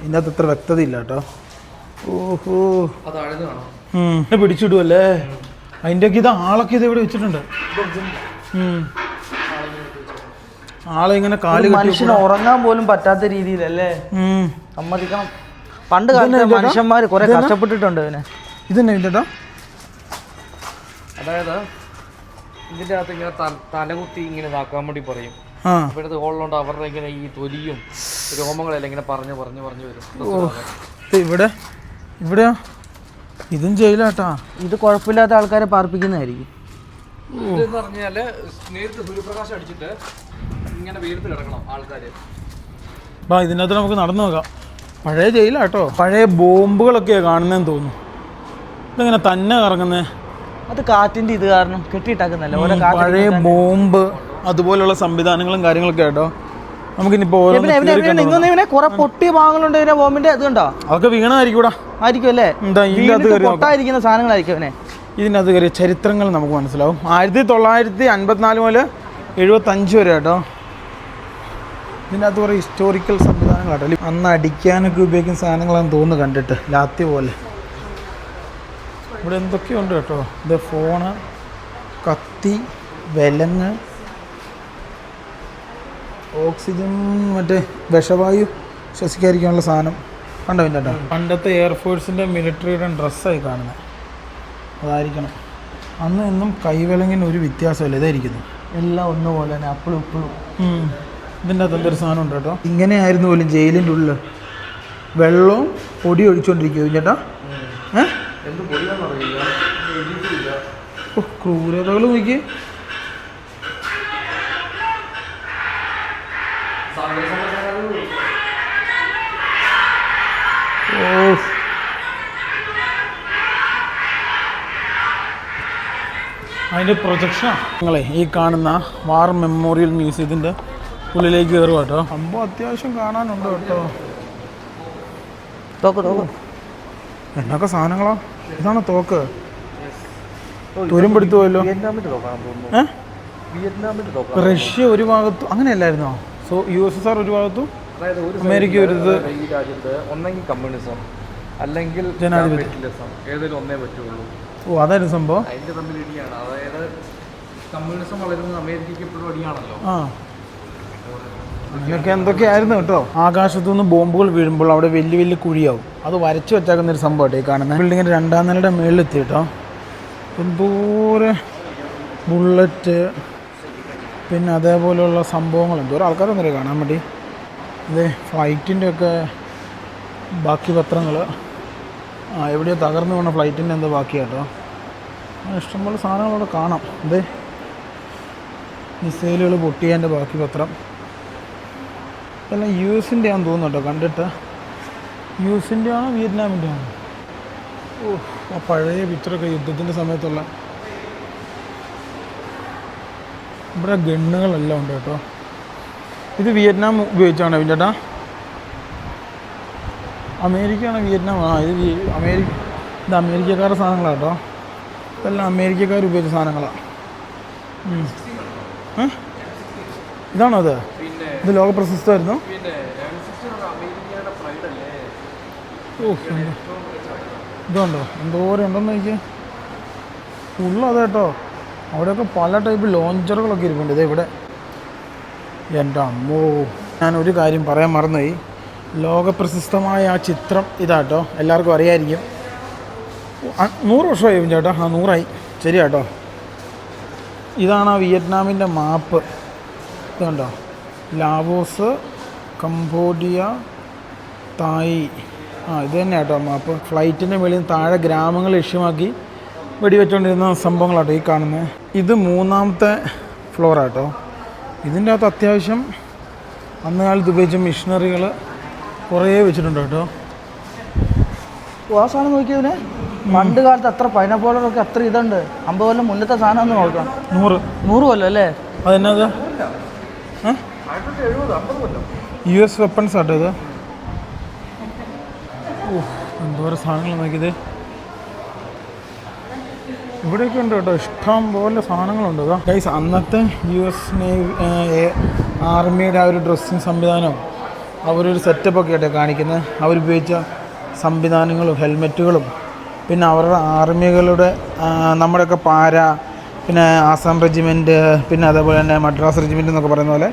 ഇതിൻ്റെ അകത്ത് ഇത്ര വ്യക്തത ഇല്ല കേട്ടോ. ഓഹോ, പിടിച്ചിടുമല്ലേ അതിൻ്റെയൊക്കെ. ഇത് ആളൊക്കെ ഇത് ഇവിടെ വെച്ചിട്ടുണ്ട്. ആളെ ഇങ്ങനെ കാല് മനുഷ്യന് ഉറങ്ങാൻ പോലും പറ്റാത്ത രീതിയിലല്ലേ. സമ്മതിക്കണം, പണ്ട് കാലത്ത് മനുഷ്യന്മാർ കുറെ കഷ്ടപ്പെട്ടിട്ടുണ്ട്. ഇതന്നെ ഇതിൻ്റെ അതായത് ഇതിൻ്റെ അകത്ത് ഇങ്ങനെ തലകുത്തി ഇങ്ങനെ ഇതാക്കാൻ വേണ്ടി പറയും. അപ്പോഴത്തെ ഹോളിലുണ്ട് അവരുടെ ഇങ്ങനെ ഈ തൊലിയും രോമങ്ങളെല്ലാം ഇങ്ങനെ പറഞ്ഞു വരും. ഇവിടെയോ ഇതും ജയിലാട്ടാ. ഇത് കുഴപ്പമില്ലാത്ത ആൾക്കാരെ പാർപ്പിക്കുന്നതായിരിക്കും. ഇതെന്ന് പറഞ്ഞാൽ നേരിട്ട് സൂര്യപ്രകാശം അടിച്ചിട്ട് ഇങ്ങനെ വെയിലത്ത് കിടക്കണം ആൾക്കാർ. ഇതിനകത്ത് നമുക്ക് നടന്നു നോക്കാം. പഴയ ജയിലാട്ടോ. പഴയ ബോംബുകളൊക്കെയാണ് കാണുന്നതെന്ന് തോന്നുന്നു. ഇതെങ്ങനെ തന്നെ കറങ്ങുന്നേ? അത് കാറ്റിന്റെ ഇത് കാരണം കെട്ടിയിട്ടാക്കുന്നല്ലേ. പഴയ ബോംബ് അതുപോലുള്ള സംവിധാനങ്ങളും കാര്യങ്ങളൊക്കെ ആട്ടോ. നമുക്കിനിപ്പോ കുറെ പൊട്ടിയ ഭാഗങ്ങളുണ്ട് ഇതിന്റെ ബോംബിന്റെ. ഇതുണ്ടോ? അതൊക്കെ വീണായിരിക്കൂടാ. ആയിരിക്കും അല്ലേ, പൊട്ടായിരിക്കുന്ന സാധനങ്ങളായിരിക്കും. ഇതിനകത്ത് കയറിയ ചരിത്രങ്ങൾ നമുക്ക് മനസ്സിലാവും. 1954 മുതൽ 75 വരെ കേട്ടോ. ഇതിനകത്ത് കുറേ ഹിസ്റ്റോറിക്കൽ സംവിധാനങ്ങളാട്ടോ. അന്ന് അടിക്കാനൊക്കെ ഉപയോഗിക്കുന്ന സാധനങ്ങളാണെന്ന് തോന്നുന്നു കണ്ടിട്ട്, ലാത്തി പോലെ. ഇവിടെ എന്തൊക്കെയുണ്ട് കേട്ടോ. ഇത് ഫോണ്, കത്തി, വിലങ്ങ്, ഓക്സിജൻ, മറ്റേ വിഷവായു ശ്വസിക്കാതിരിക്കാനുള്ള സാധനം കണ്ടോ ഇതിൻ്റെ കേട്ടോ. പണ്ടത്തെ എയർഫോഴ്സിൻ്റെ മിലിറ്ററിയുടെ ഡ്രസ്സായി കാണുന്നത് അതായിരിക്കണം. അന്ന് എന്നും കൈവിലങ്ങിന് ഒരു വ്യത്യാസമില്ല. ഇതായിരിക്കുന്നു എല്ലാം ഒന്നുപോലെ തന്നെ, അപ്പളും ഇപ്പോഴും. ഇതിൻ്റെ അകത്ത് എന്തൊരു സാധനം ഉണ്ട് കേട്ടോ. ഇങ്ങനെയായിരുന്നു പോലും ജയിലിൻ്റെ ഉള്ളിൽ. വെള്ളവും പൊടി ഒഴിച്ചുകൊണ്ടിരിക്കുമോ ചേട്ടാ? ക്രൂരതകൾ നോക്കി. അതിൻ്റെ പ്രൊജക്ഷനാണ്. നിങ്ങളെ ഈ കാണുന്ന വാർ മെമ്മോറിയൽ മ്യൂസിയത്തിൻ്റെ ഉള്ളിലേക്ക് കയറുക കേട്ടോ. സംഭവം അത്യാവശ്യം കാണാനുണ്ട് കേട്ടോ. എന്നൊക്കെ സാധനങ്ങളോ. ഇതാണോ തോക്ക്? തുരുമ്പെടുത്തു പോയല്ലോ. റഷ്യ ഒരു ഭാഗത്തും അങ്ങനെയല്ലായിരുന്നോ? USSR ഒരു ഭാഗത്തും അമേരിക്ക ഒരു ഈ രാജ്യത്ത് ഒന്നെങ്കിൽ കമ്മ്യൂണിസം അല്ലെങ്കിൽ ജനാധിപത്യസം, ഏതെങ്കിലും ഒന്നേ പറ്റുള്ളൂ. ഓ, അതായിരുന്നു സംഭവം. അതിന്റെ തമ്മിൽ ഇടിയാണ്. അതായത് കമ്മ്യൂണിസം വളരുന്നത് അമേരിക്കയ്ക്ക് എപ്പോഴും അടിയാണല്ലോ. അങ്ങനെയൊക്കെ എന്തൊക്കെയായിരുന്നു കേട്ടോ. ആകാശത്തുനിന്ന് ബോംബുകൾ വീഴുമ്പോൾ അവിടെ വലിയ വലിയ കുഴിയാവും. അത് വരച്ച് വെച്ചാക്കുന്നൊരു സംഭവം കേട്ടോ ഈ കാണുന്നത്. ബിൽഡിങ്ങിൻ്റെ 2ാം നിലയുടെ മുകളിലെത്തി കേട്ടോ. എന്തോരെ ബുള്ളറ്റ്, പിന്നെ അതേപോലെയുള്ള സംഭവങ്ങൾ എന്തോരം ആൾക്കാരൊന്നും കാണാൻ വേണ്ടി. ഇത് ഫ്ലൈറ്റിൻ്റെ ഒക്കെ ബാക്കി പത്രങ്ങൾ. എവിടെയോ തകർന്നു വീണ ഫ്ലൈറ്റിൻ്റെ എന്തോ ബാക്കി കേട്ടോ. ഇഷ്ടംപോലെ സാധനങ്ങളവിടെ കാണാം. ഇത് മിസൈലുകൾ പൊട്ടിയതിൻ്റെ ബാക്കി പത്രം. ഇതെല്ലാം US-ൻ്റെ ആണെന്ന് തോന്നുന്നു കേട്ടോ കണ്ടിട്ട്. US-ൻ്റെ ആണോ വിയറ്റ്നാമിൻ്റെ ആണോ? ഓ, ആ പഴയ പിക്ചറൊക്കെ യുദ്ധത്തിൻ്റെ സമയത്തുള്ള. ഇവിടെ ഗണ്ണുകളെല്ലാം ഉണ്ട് കേട്ടോ. ഇത് വിയറ്റ്നാം ഉപയോഗിച്ചാണോ ചേട്ടാ? അമേരിക്കയാണോ വിയറ്റ്നാം? ഇത് അമേരിക്കക്കാരുടെ സാധനങ്ങളാണ് കേട്ടോ. ഇതെല്ലാം അമേരിക്കക്കാർ ഉപയോഗിച്ച സാധനങ്ങളാണ്. ഇതാണോ അത്? പിന്നെ ഇത് ലോക പ്രശസ്തമായിരുന്നു. പിന്നെ അമേരിക്കയുടെ പ്രൈഡ് അല്ലേ. ഇതുണ്ടോ എന്തോരം ഉണ്ടെന്ന് നോക്കിയാൽ ഫുള്ള് കേട്ടോ. അവിടെയൊക്കെ പല ടൈപ്പ് ലോഞ്ചറുകളൊക്കെ ഇരിപ്പുണ്ട്. ഇതേ ഇവിടെ എൻ്റെ അമ്മോ. ഞാനൊരു കാര്യം പറയാൻ മറന്നുപോയി. ലോകപ്രശസ്തമായ ആ ചിത്രം ഇതാട്ടോ, എല്ലാവർക്കും അറിയാമായിരിക്കും. 100 വർഷമായി ചേട്ടാ. 100ആയി. ശരി കേട്ടോ. ഇതാണ് ആ വിയറ്റ്നാമിൻ്റെ മാപ്പ്. ഇതുണ്ടോ, ലാവോസ്, കംബോഡിയ, തായ്. ഇത് തന്നെ കേട്ടോ മാപ്പ്. ഫ്ലൈറ്റിൻ്റെ വെളിയിൽ താഴെ ഗ്രാമങ്ങൾ ലക്ഷ്യമാക്കി വെടിവെച്ചുകൊണ്ടിരുന്ന സംഭവങ്ങളാട്ടോ ഈ കാണുന്നത്. ഇത് 3ാമത്തെ ഫ്ലോറാട്ടോ. ഇതിൻ്റെ അകത്ത് അത്യാവശ്യം അന്ന് കാലത്ത് ഉപയോഗിച്ച മിഷനറികൾ കുറേ വെച്ചിട്ടുണ്ട് കേട്ടോ. ആ സാധനം നോക്കിയതിന് പണ്ട് കാലത്ത് അത്ര പൈനാപ്പിളൊക്കെ അത്ര ഇതുണ്ട്. 50 കൊല്ലം മുന്നത്തെ സാധനം ഒന്ന് നോക്കാം. 100 കൊല്ലം അല്ലേ? അതെന്നത് US വെപ്പൺസ് ആട്ടോ ഇത്. എന്തോരം സാധനങ്ങൾ നോക്കിയത്. ഇവിടെയൊക്കെ ഉണ്ട് കേട്ടോ, ഇഷ്ടം പോലെ സാധനങ്ങളുണ്ട്. ഗൈസ്, അന്നത്തെ US ആർമിയുടെ ആ ഒരു ഡ്രസ്സിങ് സംവിധാനവും അവരൊരു സെറ്റപ്പൊക്കെ ആയിട്ടോ കാണിക്കുന്നത്. അവരുപയോഗിച്ച സംവിധാനങ്ങളും ഹെൽമെറ്റുകളും പിന്നെ അവരുടെ ആർമികളുടെ നമ്മുടെയൊക്കെ പാര, പിന്നെ ആസാം റെജിമെൻറ്റ്, പിന്നെ അതേപോലെ തന്നെ മദ്രാസ് റെജിമെൻറ്റ് എന്നൊക്കെ പറയുന്ന പോലെ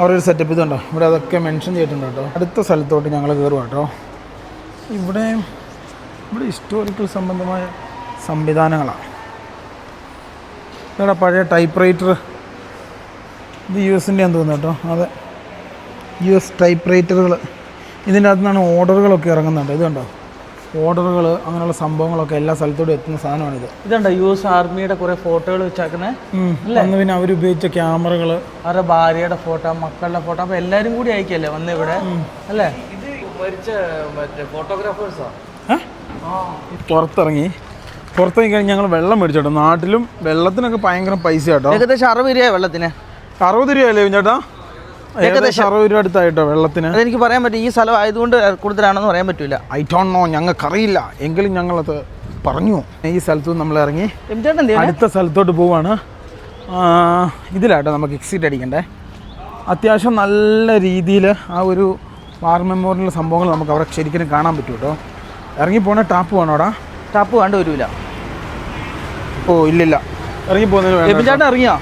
അവരൊരു സെറ്റപ്പ് ഇതുണ്ടോ. ഇവിടെ അതൊക്കെ മെൻഷൻ ചെയ്തിട്ടുണ്ട് കേട്ടോ. അടുത്ത സ്ഥലത്തോട്ട് ഞങ്ങൾ കയറുക കേട്ടോ. ഇവിടെ ഹിസ്റ്റോറിക്കൽ സംബന്ധമായ സംവിധാനങ്ങളാണ്. ഇവിടെ പഴയ ടൈപ്പ് റൈറ്റർ. ഇത് US-ൻ്റെ ആണെന്ന് തോന്നുന്നു കേട്ടോ. അതെ, US ടൈപ്പ് റൈറ്ററുകൾ. ഇതിൻ്റെ അകത്തു നിന്നാണ് ഓർഡറുകളൊക്കെ ഇറങ്ങുന്നുണ്ട്. ഇത് കണ്ടോ, ഓർഡറുകൾ അങ്ങനെയുള്ള സംഭവങ്ങളൊക്കെ എല്ലാ സ്ഥലത്തോടും എത്തുന്ന സാധനമാണിത്. ഇതുണ്ടോ US ആർമിയുടെ കുറേ ഫോട്ടോകൾ വെച്ചേക്കുന്നത്. അന്ന് പിന്നെ അവരുപയോഗിച്ച ക്യാമറകൾ, അവരുടെ ഭാര്യയുടെ ഫോട്ടോ, മക്കളുടെ ഫോട്ടോ, അപ്പോൾ എല്ലാവരും കൂടി അയക്കല്ലേ വന്ന് ഇവിടെ അല്ലേ? ഇത് മരിച്ച മറ്റേ ഫോട്ടോഗ്രാഫേഴ്സാണ്. പുറത്തിറങ്ങി കഴിഞ്ഞ് ഞങ്ങൾ വെള്ളം മേടിച്ചോട്ടോ. നാട്ടിലും വെള്ളത്തിനൊക്കെ ഭയങ്കര പൈസ കേട്ടോ. ഏകദേശം 60 രൂപ വെള്ളത്തിന്. 60 രൂപയല്ലേ ചേട്ടാ? ഏകദേശം 60 രൂപ അടുത്തായിട്ടോ വെള്ളത്തിന്. അതെനിക്ക് പറയാൻ പറ്റും. ഈ സ്ഥലം ആയതുകൊണ്ട് കൂടുതലാണെന്ന് പറയാൻ പറ്റില്ല. ഐ ഡോണ്ട് നോ, ഞങ്ങൾക്കറിയില്ല. എങ്കിലും ഞങ്ങളത് പറഞ്ഞു. ഈ സ്ഥലത്തു നിന്ന് നമ്മൾ ഇറങ്ങി അടുത്ത സ്ഥലത്തോട്ട് പോവാണ്. ഇതിലാട്ടോ നമുക്ക് എക്സിറ്റ് അടിക്കണ്ടേ. അത്യാവശ്യം നല്ല രീതിയിൽ ആ ഒരു വാർ മെമ്മോറിയൽ സംഭവങ്ങൾ നമുക്ക് അവിടെ ശരിക്കും കാണാൻ പറ്റും കേട്ടോ. ഇറങ്ങിപ്പോണ ടാപ്പ് വേണോടാ? ടാപ്പ് വേണ്ട വരില്ല. ഇല്ലില്ല, ഇറങ്ങിപ്പോകുന്നതിന് ചേട്ടൻ ഇറങ്ങിയോ?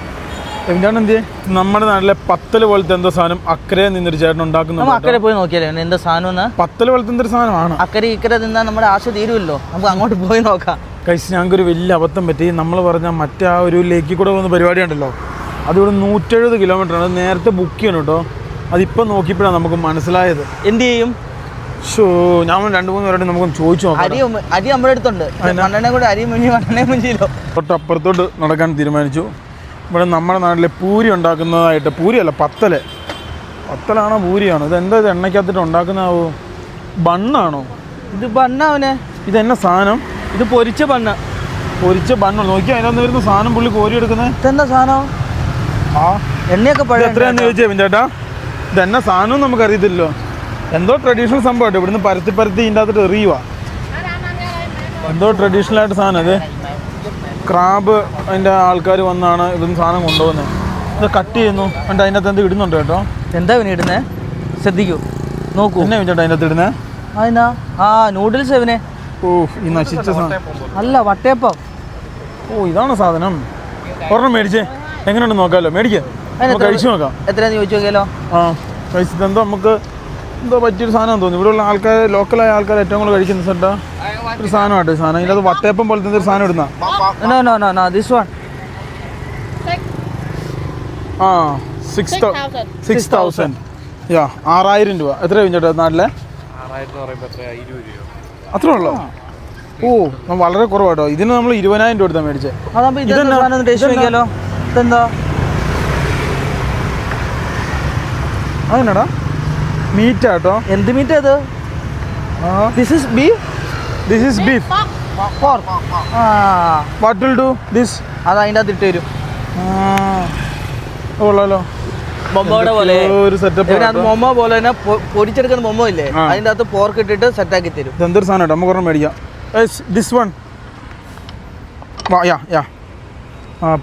ചേട്ടൻ എന്ത്? നമ്മുടെ നാട്ടിലെ പത്തല് പോലത്തെ എന്തോ സാധനം അക്കരെ നിന്നൊരു ചേട്ടൻ ഉണ്ടാക്കുന്നു. അക്കരെ പോയി നോക്കിയാലേ എന്താ സാധനം? പത്തല് പോലത്തെ എന്തൊരു സാധനമാണ്. അക്കരെ ഇക്കരെ നിന്നാൽ നമ്മുടെ ആശ തീരുമല്ലോ. നമുക്ക് അങ്ങോട്ട് പോയി നോക്കാം. കഴിച്ച് ഞങ്ങൾക്കൊരു വലിയ അബദ്ധം പറ്റി. നമ്മൾ പറഞ്ഞ മറ്റേ ആ ഒരു ലേക്കിൽ കൂടെ പോകുന്ന പരിപാടി ഉണ്ടല്ലോ, അതിവിടെ 170 കിലോമീറ്ററാണ്. അത് നേരത്തെ ബുക്ക് ചെയ്യണം കേട്ടോ. അതിപ്പോൾ നോക്കിയപ്പോഴാണ് നമുക്ക് മനസ്സിലായത്. എന്ത് ചെയ്യും? ഞാൻ 2-3 പേരോട് നമുക്കൊന്ന് ചോദിച്ചു നോക്കാം. അരി നമ്മുടെ അടുത്തുണ്ട്. മണ്ണെണ്ണ കൂടെ അരി മുഞ്ചി മണ്ണെണ്ണ മുഞ്ചിയില്ലോ. തൊട്ടപ്പുറത്തോട്ട് നടക്കാൻ തീരുമാനിച്ചു. ഇവിടെ നമ്മുടെ നാട്ടിലെ പൂരി ഉണ്ടാക്കുന്നതായിട്ട്, പൂരിയല്ല പത്തലാണോ പൂരിയാണോ? ഇതെന്താ ഇത് എണ്ണയ്ക്കകത്തിട്ട് ഉണ്ടാക്കുന്നതാവോ? ബണ്ണാണോ ഇത്? ബണ്ണാവനെ. ഇതെന്നാ സാധനം? ഇത് പൊരിച്ച ബണ്ണ്. നോക്കി അതിനകത്ത് വരുന്ന സാധനം പുള്ളി കോരി എടുക്കുന്നത്. ഇതെന്താ സാധനം? എണ്ണയൊക്കെ പഴയ എത്രയാന്ന് ചോദിച്ചേ ചേട്ടാ? ഇതെന്നാ സാധനം നമുക്കറിയത്തില്ലല്ലോ. എന്തോ ട്രഡീഷണൽ സംഭവമായിട്ട് ഇവിടുന്ന് പരത്തി ഇതിൻ്റെ അകത്തിട്ട് എറിയുക. എന്തോ ട്രഡീഷണൽ ആയിട്ട് സാധനം. അത് ക്രാബ് അതിൻ്റെ ആൾക്കാർ വന്നാണ് ഇവിടുന്ന് സാധനം കൊണ്ടുപോകുന്നത്. ഇത് കട്ട് ചെയ്യുന്നു. എന്നിട്ട് അതിൻ്റെ അകത്ത് എന്ത് ഇടുന്നുണ്ട് കേട്ടോ. എന്താ പിന്നെ ഇടുന്നേ? ശ്രദ്ധിക്കൂ, നോക്കൂ. എന്നെ ചേട്ടാ അതിൻ്റെ അകത്ത് ഇടുന്നേ? അതിനാ നൂഡിൽസ് ഇവനെ. ഈ നശിച്ച സാധനം അല്ല, വട്ടയപ്പം. ഇതാണ് സാധനം. ഒരെണ്ണം മേടിച്ചേ, എങ്ങനെയുണ്ട് നോക്കാമല്ലോ. മേടിക്കാം, കഴിച്ചു നോക്കാം. എത്രയാന്ന് ചോദിച്ചു നോക്കിയാലോ? കഴിച്ചിട്ട് എന്തോ നമുക്ക് എന്തോ പറ്റിയൊരു സാധനം തോന്നി. ഇവിടെയുള്ള ആൾക്കാർ, ലോക്കലായ ആൾക്കാർ ഏറ്റവും കൂടുതൽ കഴിക്കുന്ന സെട്ടാ ഒരു സാധനമായിട്ട്. സാധനം ഇതിനകത്ത് വട്ടയപ്പം പോലത്തെ ഒരു സാധനം ഇടുന്ന. This one. 6,000. 6,000 രൂപ. എത്രയാണ് ചേട്ടാ നാട്ടിലെ? 20 രൂപ. അത്രേ ഉള്ളൂ? വളരെ കുറവാട്ടോ. ഇതിന് നമ്മൾ 20,000 രൂപ എടുത്താൽ മേടിച്ചേ. അതെന്നാടാ? മീറ്റാട്ടോ. എന്ത് മീറ്റാ ഇത്? This is beef. Pork. What will do this? അത് അതിൻ്റെ അകത്ത് ഇട്ട് തരും. കൊള്ളാലോ. മൊമ്മോടെ പോലെ ഒരു സെറ്റപ്പ്. മൊമ്മ പോലെ തന്നെ പൊരിച്ചെടുക്കുന്ന മൊമ്മ ഇല്ലേ, അതിൻ്റെ അകത്ത് പോർക്ക് ഇട്ടിട്ട് സെറ്റാക്കി തരും. എന്തൊരു സാധനം നമുക്ക് ഒരെണ്ണം മേടിക്കാം. This one.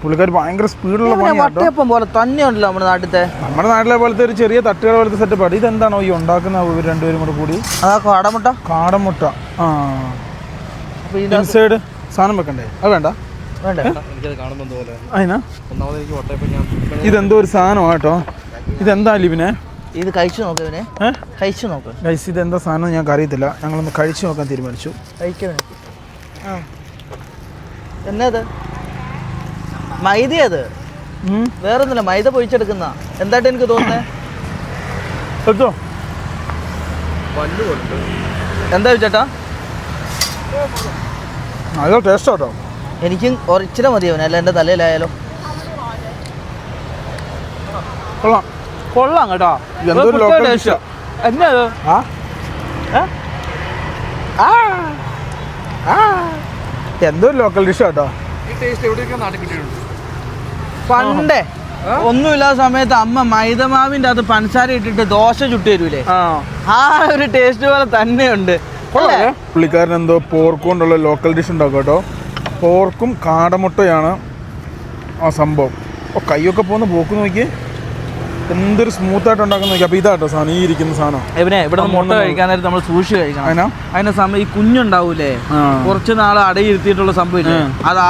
പുള്ളിക്കാർ ഭയങ്കര സ്പീഡുള്ള പണിയാട്ടോ. വട്ടയപ്പം പോലെ തന്നെ ഉണ്ടല്ലോ നമ്മുടെ നാട്ടിലത്തെ. നമ്മുടെ നാട്ടിലെ പോലത്തെ ഒരു ചെറിയ തട്ടുകട പോലത്തെ സെറ്റപ്പാണ്. ഇതെന്താണോ ഈ ഉണ്ടാക്കുന്ന ഇവർ രണ്ടുപേരും കൂടെ കൂടി? അതാ കാടമുട്ട. കാടമുട്ട. ഇൻസൈഡ് സാധനം വെക്കണ്ടേ? അത് വേണ്ട, എനിക്കത് കാണുമ്പോൾ പോലെ അതിനാ. ഒന്നാമത് എനിക്ക് വട്ടയപ്പം ഞാൻ ഇതെന്തോ ഒരു സാധനമാണ് കേട്ടോ. ഇതെന്താ ലിബിനെ? ഇത് കഴിച്ചു നോക്ക് ഇവനെ, കഴിച്ചു നോക്ക്. ഗൈസ് ഇതെന്താ സാധനം ഞങ്ങൾക്ക് അറിയത്തില്ല. ഞങ്ങളൊന്ന് കഴിച്ചു നോക്കാൻ തീരുമാനിച്ചു. കഴിക്കണേ. എന്നത് മൈദയത് വേറൊന്നുമില്ല, മൈദ പൊഴിച്ചെടുക്കുന്ന. എന്തായിട്ട് എനിക്ക് തോന്നുന്നേ? എന്താ ചേട്ടാ? അതോ ടേസ്റ്റ് കേട്ടോ. എനിക്കും ഒരിച്ചിരി മതിയാവും, അല്ല എൻ്റെ തലയിലായാലോ. കൊള്ളാം കൊള്ളാം കേട്ടോ. എന്തോ ലോക്കൽ ഡിഷ്. എന്നാ എന്തോ ലോക്കൽ ഡിഷ് കേട്ടോ. ഈ ടേസ്റ്റ് എവിടെയൊക്കെ നാട്ടിൽ കിട്ടിയിട്ടുണ്ട്. പണ്ടേ ഒന്നുമില്ലാത്ത സമയത്ത് അമ്മ മൈദമാവിൻ്റെ അത് പഞ്ചസാര ഇട്ടിട്ട് ദോശ ചുട്ടു തരൂലേ, ആ ഒരു ടേസ്റ്റ് പോലെ തന്നെയുണ്ട്. പുള്ളിക്കാരൻ എന്തോ പോർക്ക് കൊണ്ടുള്ള ലോക്കൽ ഡിഷ് ഉണ്ടാക്കും കേട്ടോ. പോർക്കും കാടമുട്ടയാണ് ആ സംഭവം. അപ്പോൾ കൈയൊക്കെ പോകുന്ന പോക്ക് നോക്കി, എന്തൊരു സ്മൂത്തായിട്ട് ഉണ്ടാക്കുന്ന നോക്കി. അപ്പോൾ ഇതാട്ടോ സാധനം, ഈ ഇരിക്കുന്ന സാധനം. ഇവിടെ മുട്ട കഴിക്കാൻ നേരത്ത് നമ്മൾ സൂക്ഷിച്ച് കഴിക്കണം. അതിന്റെ സമയം ഈ കുഞ്ഞുണ്ടാവൂലേ, കുറച്ച് നാൾ അടയിരുത്തിയിട്ടുള്ള സംഭവം അത്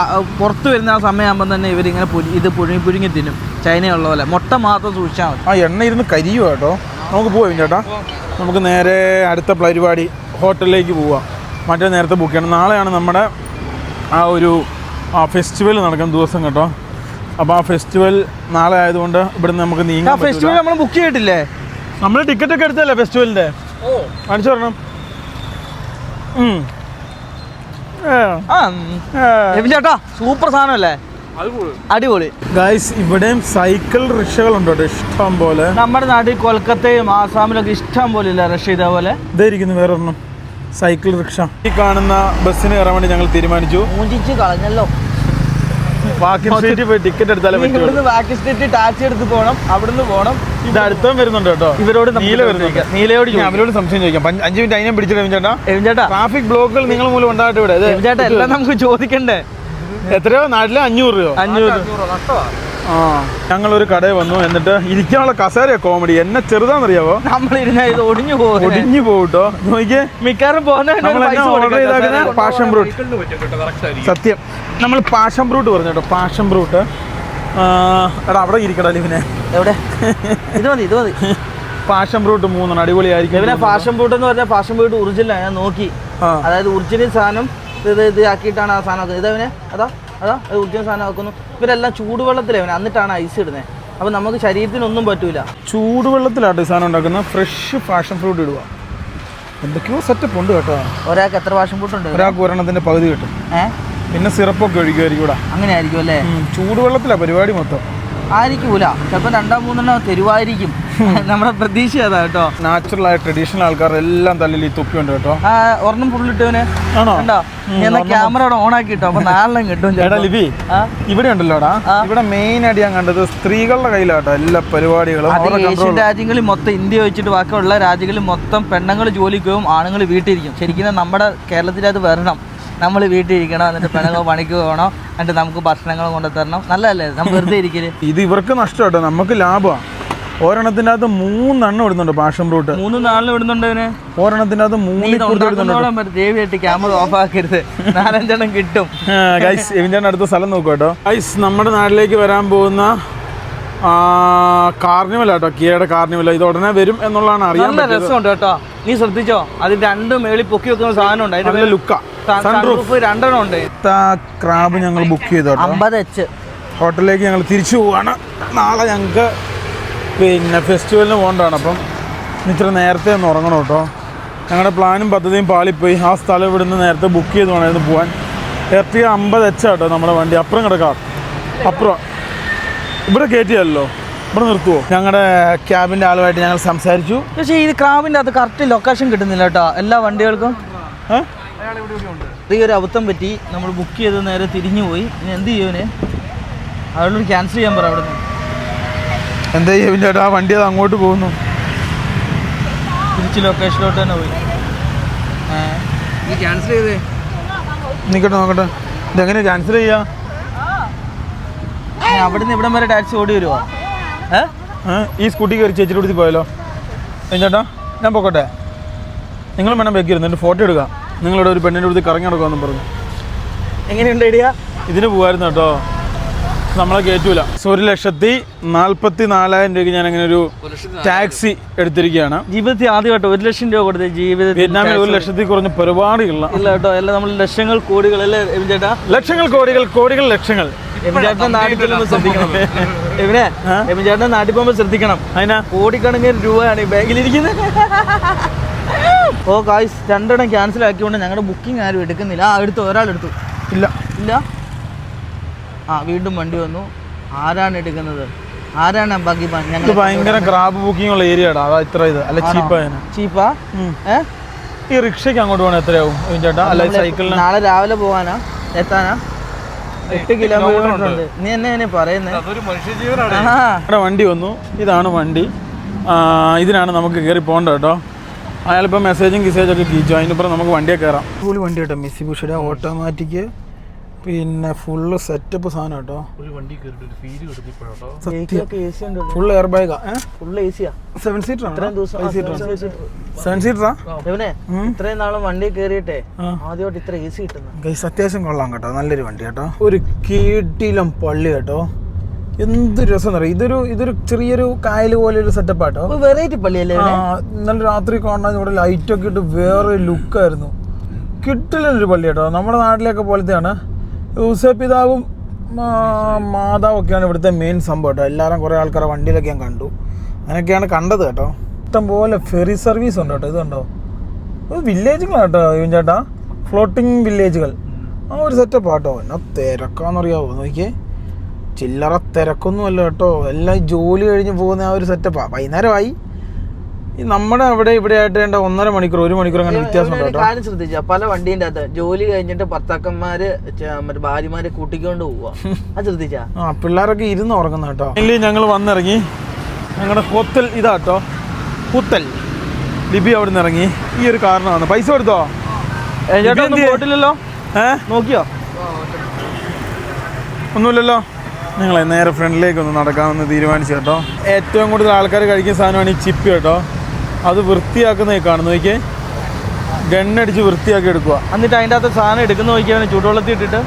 പുറത്ത് വരുന്ന ആ സമയമാകുമ്പോൾ തന്നെ ഇവരിങ്ങനെ ഇത് പുഴുങ്ങി തിന്നും. ചൈനയുള്ള പോലെ മുട്ട മാത്രം സൂക്ഷിച്ചാൽ മതി. ആ എണ്ണ ഇരുന്ന് കരിയുക കേട്ടോ. നമുക്ക് പോവാം ചേട്ടാ, നമുക്ക് നേരെ അടുത്ത പരിപാടി ഹോട്ടലിലേക്ക് പോവാം. മറ്റേ നേരത്തെ ബുക്ക് ചെയ്യണം. നാളെയാണ് നമ്മുടെ ആ ഒരു ഫെസ്റ്റിവൽ നടക്കുന്ന ദിവസം കേട്ടോ. അപ്പോൾ ആ ഫെസ്റ്റിവൽ നാളെ ആയതുകൊണ്ട് ഇവിടുന്ന് നമുക്ക് നീങ്ങാൻ. ഫെസ്റ്റിവൽ നമ്മൾ ബുക്ക് ചെയ്തിട്ടില്ലേ? നമ്മൾ ടിക്കറ്റ് ഒക്കെ എടുത്തല്ലേ ഫെസ്റ്റിവലിൻ്റെ? കാണിച്ചു തരണം. ചേട്ടാ സൂപ്പർ സാധനമല്ലേ, അടിപൊളി. ഗൈസ് ഇവിടെയും സൈക്കിൾ റിക്ഷകളുണ്ട് കേട്ടോ ഇഷ്ടം പോലെ. നമ്മുടെ നാട്ടിൽ കൊൽക്കത്തയും ആസാമിലൊക്കെ ഇഷ്ടം പോലെ ഇല്ല റിക്ഷ ഇതേപോലെ. ഇതായിരിക്കുന്നു വേറെ ഒരെണ്ണം സൈക്കിൾ റിക്ഷ. ഈ കാണുന്ന ബസ്സിന് കയറാൻ വേണ്ടി ഞങ്ങൾ തീരുമാനിച്ചു. മൂഞ്ചിച്ച് കളഞ്ഞല്ലോ. വാക്കിംഗ് സ്ട്രീറ്റിൽ പോയി ടിക്കറ്റ് എടുത്താലേ പറ്റുള്ളൂ. ഇവിടുന്ന് വാക്കിംഗ് സ്ട്രീറ്റ് ടാക്സി എടുത്ത് പോകണം, അവിടുന്ന് പോകണം. ഇത് അടുത്തും വരുന്നുണ്ട് കേട്ടോ. ഇവരോട് നീല വരുന്നുണ്ട്. നീലയോട് അവരോട് സംശയം ചോദിക്കാം. 5 മിനിറ്റ് അതിനെ പിടിച്ചിട്ട് ചേട്ടാ. ചേട്ടാ ട്രാഫിക് ബ്ലോക്കുകൾ നിങ്ങൾ മൂലം ഉണ്ടായിട്ട് ഇവിടെ. ചേട്ടാ എല്ലാം നമുക്ക് ചോദിക്കണ്ടേ? എത്രയോ നാട്ടില് 500 രൂപ. 500. ഞങ്ങളൊരു കടയിൽ വന്നു. എന്നിട്ട് ഇരിക്കാനുള്ള കസേര കോമഡി. എന്നെ ചെറുതാന്നറിയാവോ? നമ്മളിരുന്ന ഇത് ഒടിഞ്ഞു പോകട്ടോ. നോക്കിയേ, മിക്കവാറും പോകുന്ന പാഷൻ ഫ്രൂട്ട്. സത്യം നമ്മൾ പാഷൻ ഫ്രൂട്ട് പറഞ്ഞു കേട്ടോ. Passion fruit. എടാ അവിടെ ഇരിക്കടാ ലിവിനെ. എവിടെ? ഇത് മതി. പാഷൻ ഫ്രൂട്ട് 3 അടിപൊളിയായിരിക്കും. പിന്നെ പാഷൻ ഫ്രൂട്ട് എന്ന് പറഞ്ഞാൽ പാഷൻ ഫ്രൂട്ട് ഒറിജിനലാണ്. ഞാൻ നോക്കി, അതായത് ഒറിജിനൽ സാധനം ഇത് ആക്കിയിട്ടാണ് ആ സാധനം ആക്കുന്നത്. ഇതവനെ അതാ അത് ഒറിജിനൽ സാധനം ആക്കുന്നു. ഇവരെല്ലാം ചൂടുവെള്ളത്തിലവനെ എന്നിട്ടാണ് ഐസ് ഇടുന്നത്. അപ്പോൾ നമുക്ക് ശരീരത്തിനൊന്നും പറ്റൂല. ചൂടുവെള്ളത്തിലാട്ടോ സാധനം ഉണ്ടാക്കുന്ന. ഫ്രഷ് പാഷൻ ഫ്രൂട്ട് ഇടുക. എന്തൊക്കെയോ സെറ്റപ്പ് ഉണ്ട് കേട്ടോ. ഒരാൾക്ക് എത്ര പാഷൻ ഫ്രൂട്ട് ഉണ്ട്? ഒരാൾക്ക് ഒരെണ്ണത്തിന്റെ പകുതി കിട്ടും. പിന്നെ സിറപ്പൊക്കെ ഒഴിക്കുമായിരിക്കും ഇവിടെ. അങ്ങനെ ആയിരിക്കും അല്ലേ? ചൂടുവെള്ളത്തിലാണ് പരിപാടി മൊത്തം. ആയിരിക്കൂല, ചിലപ്പോൾ 2-3 തരുവായിരിക്കും. നമ്മുടെ പ്രതീക്ഷ അതാ കേട്ടോ. നാച്ചുറൽ ആയ ട്രഡീഷണൽ ആൾക്കാർ എല്ലാം തല്ലിൽ ഈ തൊപ്പിയുണ്ട് കേട്ടോ. ഒരെണ്ണം ഫുള്ളിട്ടവനെ കണ്ടോ? ക്യാമറ ഓൺ ആക്കിട്ടോ, അപ്പൊ 4 കിട്ടും. ലിബി ഇവിടെ ഉണ്ടല്ലോടാ, ഇവിടെ മെയിൻ ആയിട്ട് ഞാൻ കണ്ടത് സ്ത്രീകളുടെ കയ്യിലാട്ടോ എല്ലാ പരിപാടികളും. ഏഷ്യൻ രാജ്യങ്ങളിൽ മൊത്തം ഇന്ത്യ വെച്ചിട്ട് ബാക്കിയുള്ള രാജ്യങ്ങളിൽ മൊത്തം പെണ്ണുങ്ങൾ ജോലിക്ക് പോകും, ആണുങ്ങൾ വീട്ടിലിരിക്കും. ശരിക്കും നമ്മുടെ കേരളത്തിൽ അത് വരണം. നമ്മൾ വീട്ടിൽ ഇരിക്കണം, എന്നിട്ട് പെണ്ണുങ്ങൾ പണിക്ക് പോകണം, എന്നിട്ട് നമുക്ക് ഭക്ഷണങ്ങൾ കൊണ്ടുതരണം. നല്ലതല്ലേ നമ്മൾ വെറുതെ ഇരിക്കല്? ഇത് ഇവർക്ക് നഷ്ടം കേട്ടോ, നമുക്ക് ലാഭമാണ്. ഒരെണ്ണത്തിൻ്റെ അകത്ത് 3 എണ്ണം ഇടുന്നുണ്ട് പാഷൻ ഫ്രൂട്ട്. 3-4 ഇടുന്നുണ്ട് അവന്. ഒരെണ്ണത്തിൻ്റെ അകത്ത് 3 ദേവിയായിട്ട് ക്യാമറ ഓഫ് ആക്കരുത്, 4-5 എണ്ണം കിട്ടും. ഗൈസ് എവിൻ്റെ അടുത്ത സ്ഥലം നോക്കുക കേട്ടോ. ഗൈസ് നമ്മുടെ നാട്ടിലേക്ക് വരാൻ പോകുന്ന കാർണിവലാട്ടോ, കിയയുടെ കാർണിവൽ. ഇത് ഉടനെ വരും എന്നുള്ളതാണ് അറിയാൻ. നല്ല രസമുണ്ട് കേട്ടോ. നീ ശ്രദ്ധിച്ചോ, അത് 2 മേളിൽ പൊക്കി വെക്കുന്ന സാധനം ഉണ്ട്. അതിന്റെ ലുക്ക 2 ഉണ്ട്. ക്രാബ് ഞങ്ങൾ ബുക്ക് ചെയ്തോ. 50 ഹോട്ടലിലേക്ക് ഞങ്ങൾ തിരിച്ചു പോവാണ്. നാളെ ഞങ്ങൾക്ക് പിന്നെ ഫെസ്റ്റിവലിന് പോകേണ്ടതാണ്. അപ്പം ഇത്ര നേരത്തെ ഒന്ന് ഉറങ്ങണം കേട്ടോ. ഞങ്ങളുടെ പ്ലാനും പദ്ധതിയും പാളിപ്പോയി. ആ സ്ഥലം ഇവിടുന്ന് നേരത്തെ ബുക്ക് ചെയ്ത് വേണമായിരുന്നു പോകാൻ. എർട്ടിക 50 കേട്ടോ നമ്മുടെ വണ്ടി. അപ്പുറം കിടക്കാം, അപ്പുറം ഇവിടെ കയറ്റിയല്ലോ, ഇവിടെ നിർത്തുമോ? ഞങ്ങളുടെ ക്യാബിൻ്റെ ആളുമായിട്ട് ഞങ്ങൾ സംസാരിച്ചു. പക്ഷേ ഈ ക്രാബിൻ്റെ അത് കറക്റ്റ് ലൊക്കേഷൻ കിട്ടുന്നില്ല കേട്ടോ എല്ലാ വണ്ടികൾക്കും. ഈ ഒരു അബദ്ധം പറ്റി, നമ്മൾ ബുക്ക് ചെയ്ത് നേരെ തിരിഞ്ഞു പോയി. ഇനി എന്ത് ചെയ്യുവന്? അവരോട് ക്യാൻസൽ ചെയ്യാൻ പറ. അവിടെ നിന്ന് എന്താ ചെയ്യും ചേട്ടാ? ആ വണ്ടി അത് അങ്ങോട്ട് പോകുന്നു, തിരിച്ച് ലൊക്കേഷനിലോട്ട് തന്നെ പോയി. ക്യാൻസൽ ചെയ്തേ. നിൽക്കട്ടെ നോക്കട്ടെ, ഇതെങ്ങനെ ക്യാൻസൽ ചെയ്യാം? അവിടുന്ന് ഇവിടം വരെ ടാക്സി ഓടി വരുമോ? ഈ സ്കൂട്ടി കയറി ചേച്ചിയുടെ അടുത്ത് പോയാലോ? ചേട്ടാ ഞാൻ പോക്കട്ടെ, നിങ്ങൾ വേണം വെക്കരുത്, എന്നിട്ട് ഫോട്ടോ എടുക്കാം. നിങ്ങളിവിടെ ഒരു പെണ്ണിൻ്റെ അടുത്ത് കറങ്ങി നടക്കുമെന്നും പറഞ്ഞു. എങ്ങനെയുണ്ട് ഐഡിയ? ഇതിന് പോകായിരുന്നു കേട്ടോ, നമ്മളെ കയറ്റൂല. 1,44,000 രൂപയ്ക്ക് ഞാൻ അങ്ങനെ ഒരു ടാക്സി എടുത്തിരിക്കുകയാണ്. ജീവിതത്തിൽ ആദ്യം കേട്ടോ 1 ലക്ഷം രൂപ കൊടുത്തത് ജീവിതത്തിൽ. വിയറ്റ്നാമിൽ 1 ലക്ഷത്തിൽ കുറഞ്ഞ പരിപാടികളില്ല. ഇല്ല കേട്ടോ, എല്ലാം നമ്മൾ ലക്ഷങ്ങൾ കോടികൾ അല്ലേ ചേട്ടാ? ലക്ഷങ്ങൾ കോടികൾ, കോടികൾ ലക്ഷങ്ങൾ. ചേട്ടൻ നാട്ടിൽ പോകുമ്പോൾ ശ്രദ്ധിക്കണം. എവിടെ ചേട്ടൻ നാട്ടിൽ പോകുമ്പോൾ ശ്രദ്ധിക്കണം. അതിനാ കോടിക്കണക്കിന് രൂപയാണ് ഈ ബാഗിലിരിക്കുന്നത്. ഓ കായ്സ്, 2 എണ്ണം ക്യാൻസൽ ആക്കിക്കൊണ്ട് ഞങ്ങളുടെ ബുക്കിംഗ് ആരും എടുക്കുന്നില്ല. എടുത്തു, ഒരാളെടുത്തു. ഇല്ല ഇല്ല. വീണ്ടും വണ്ടി വന്നു. ആരാണ് എടുക്കുന്നത്? ആരാണ് ബാക്കി? ഞങ്ങൾ ഭയങ്കര ഗ്രാബ് ബുക്കിംഗ് ഉള്ള ഏരിയടാ, അതാ ഇത്ര ഇത്. അല്ല ചീപ്പാ? ഈ റിക്ഷയ്ക്ക് അങ്ങോട്ട് പോകണം എത്രയാവും ചേട്ടാ? അല്ല സൈക്കിളിന് നാളെ രാവിലെ പോകാനാ? എത്താനാ? 8 കിലോമീറ്റർ ഉണ്ട്. നീ എന്നെ പറയുന്നത്? വണ്ടി വന്നു, ഇതാണ് വണ്ടി. ഇതിനാണ് നമുക്ക് കയറി പോകേണ്ടത് കേട്ടോ. അയാളിപ്പോൾ മെസ്സേജും കിസേജൊക്കെ കീച്ചു, അതിനിപ്പുറം നമുക്ക് വണ്ടിയെ കയറാം. ഫുൾ വണ്ടി കേട്ടോ, മിസിബുഷിയുടെ ഓട്ടോമാറ്റിക്, പിന്നെ ഫുള്ള് സെറ്റപ്പ് സാധനം കേട്ടോ. ഫുൾ എയർ ബാഗാ, ഫുൾ എസിയാ. 7 സീറ്റർ ആണ്. 7 സീറ്ററാ. ഇത്രയും നാളും വണ്ടി കയറിയിട്ടെ ആദ്യമായിട്ട് ഇത്ര എസി കിട്ടുന്നു. അത്യാവശ്യം കൊള്ളാം കേട്ടോ, നല്ലൊരു വണ്ടി കേട്ടോ. ഒരു കീട്ടിലും പള്ളി കേട്ടോ, എന്ത് രസം അറിയാം. ഇതൊരു ചെറിയൊരു കായൽ പോലെ ഒരു സെറ്റപ്പ് ആട്ടോ. വെറൈറ്റി പള്ളിയല്ലേ? ഇന്നലെ രാത്രി കാണാൻ ഇവിടെ ലൈറ്റൊക്കെ ഇട്ട് വേറെ ലുക്കായിരുന്നു. കിട്ടില്ലൊരു പള്ളി കേട്ടോ, നമ്മുടെ നാട്ടിലൊക്കെ പോലത്തെയാണ്. യൂസപിതാവും മാതാവും ഒക്കെയാണ് ഇവിടുത്തെ മെയിൻ സംഭവം കേട്ടോ. എല്ലാവരും കുറേ ആൾക്കാരെ വണ്ടിയിലൊക്കെ ഞാൻ കണ്ടു, അങ്ങനെയൊക്കെയാണ് കണ്ടത് കേട്ടോ. ഇഷ്ടംപോലെ ഫെറി സർവീസ് ഉണ്ട് കേട്ടോ. ഇത് കണ്ടോ, വില്ലേജുകളാണ് കേട്ടോ ഇവൻ ചേട്ടാ, ഫ്ലോട്ടിങ് വില്ലേജുകൾ. ആ ഒരു സെറ്റപ്പ് ആട്ടോ. എന്നാ തിരക്കാന്നറിയാവോ, നോക്കിയേ, ചില്ലറ തിരക്കൊന്നും അല്ല കേട്ടോ. എല്ലാം ജോലി കഴിഞ്ഞ് പോകുന്ന ആ ഒരു സെറ്റപ്പാണ്. വൈകുന്നേരമായി. ഈ നമ്മുടെ ഇവിടെ ആയിട്ട് വേണ്ട 1.5 മണിക്കൂർ 1 മണിക്കൂർ അങ്ങനെ വ്യത്യാസം ഉണ്ട് കേട്ടോ. കാര്യം ശ്രദ്ധിച്ചാ, പല വണ്ടീൻ്റെ അകത്ത് ജോലി കഴിഞ്ഞിട്ട് ഭർത്താക്കന്മാര് മറ്റേ ഭാര്യമാരെ കൂട്ടിക്കൊണ്ട് പോവാ. അത് ശ്രദ്ധിച്ചാ? പിള്ളേരൊക്കെ ഇരുന്ന് ഉറങ്ങുന്ന കേട്ടോ. ഞങ്ങൾ വന്നിറങ്ങി, ഞങ്ങളുടെ ഹോട്ടൽ ഇതാട്ടോ, ഹൂത്തൽ. ലിബി അവിടെ നിന്ന് ഇറങ്ങി. ഈ ഒരു കാരണമാണ്. പൈസ കൊടുത്തോ? പോയിട്ടില്ലല്ലോ. നോക്കിയോ? ഒന്നുമില്ലല്ലോ. ഞങ്ങളെ നേരെ ഫ്രണ്ടിലേക്ക് ഒന്ന് നടക്കാമെന്ന് തീരുമാനിച്ചു കേട്ടോ. ഏറ്റവും കൂടുതൽ ആൾക്കാർ കഴിക്കുന്ന സാധനമാണ് ഈ ചിപ്പ് കേട്ടോ. അത് വൃത്തിയാക്കുന്നതൊക്കെ കാണുന്നു. നോക്കിയേ, ഗണ്ണടിച്ച് വൃത്തിയാക്കി എടുക്കുക. എന്നിട്ട് അതിൻ്റെ അകത്ത് സാധനം എടുക്കുന്ന നോക്കിയാണ് ചൂടുവെള്ളത്തിൽ ഇട്ടിട്ട്.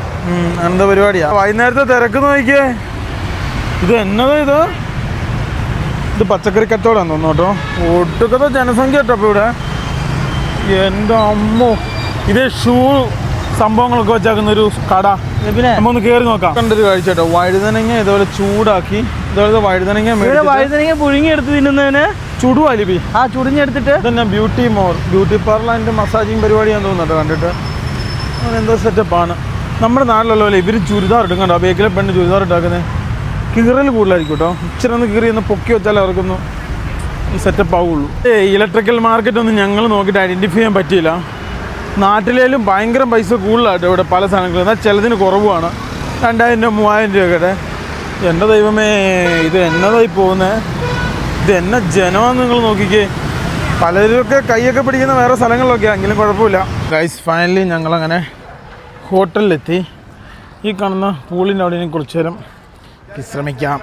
എന്താ പരിപാടിയാ? വൈകുന്നേരത്തെ തിരക്ക് നോക്കിയേ. ഇത് എന്നതാ ഇത് പച്ചക്കറി കച്ചവടം തോന്നുന്നു കേട്ടോ. ഒട്ടുക്കത്തെ ജനസംഖ്യ കേട്ടോ ഇപ്പോൾ ഇവിടെ. എൻ്റെ അമ്മോ, ഇത് ഷൂ സംഭവങ്ങളൊക്കെ വെച്ചാക്കുന്ന ഒരു കട. പിന്നെ നമ്മൊന്ന് കയറി നോക്കാം. കണ്ടൊരു കാഴ്ച കേട്ടോ, വഴുതനങ്ങ ഇതുപോലെ ചൂടാക്കി, ഇതുപോലെ വഴുതനങ്ങ പുഴുങ്ങിയെടുത്ത് തിന്നുന്നതിന് ചുടുവാലിബി. ചുടിഞ്ഞെടുത്തിട്ട് ഇതന്നെ ബ്യൂട്ടി പാർലർ ആൻഡ് മസാജിങ് പരിപാടിയാന്ന് തോന്നുന്നു കണ്ടിട്ട്. അങ്ങനെ എന്തോ സെറ്റപ്പാണ്. നമ്മുടെ നാട്ടിലുള്ള പോലെ ഇവർ ചുരിദാർ ഇട്ടും കണ്ടോ, ബേക്കിലെ പെണ്ണ് ചുരിദാർ ഇട്ടാക്കുന്നത്. കീറൽ കൂടുതലായിരിക്കും കേട്ടോ. ഇച്ചിരി ഒന്ന് കീറി ഒന്ന് പൊക്കി വെച്ചാൽ അവർക്കൊന്ന് സെറ്റപ്പ് ആവുള്ളൂ. ഇലക്ട്രിക്കൽ മാർക്കറ്റൊന്നും ഞങ്ങൾ നോക്കിയിട്ട് ഐഡൻറ്റിഫൈ ചെയ്യാൻ പറ്റിയില്ല. നാട്ടിലേലും ഭയങ്കര പൈസ കൂടുതലാട്ടോ ഇവിടെ പല സാധനങ്ങളും. എന്നാൽ ചിലതിന് കുറവാണ്. 2000 രൂപ 3000 രൂപയൊക്കെ. എൻ്റെ ദൈവമേ, ഇത് എന്നതായി പോകുന്നത്? ഇത് എന്നെ ജനമാണെന്ന് നിങ്ങൾ നോക്കിക്കേ. പലരൊക്കെ കൈയൊക്കെ പിടിക്കുന്ന വേറെ സ്ഥലങ്ങളിലൊക്കെ എങ്കിലും കുഴപ്പമില്ല. ഗൈസ്, ഫൈനലി ഞങ്ങളങ്ങനെ ഹോട്ടലിലെത്തി. ഈ കാണുന്ന പൂളിൻ്റെ അവിടെ കുറച്ചു നേരം വിശ്രമിക്കാം.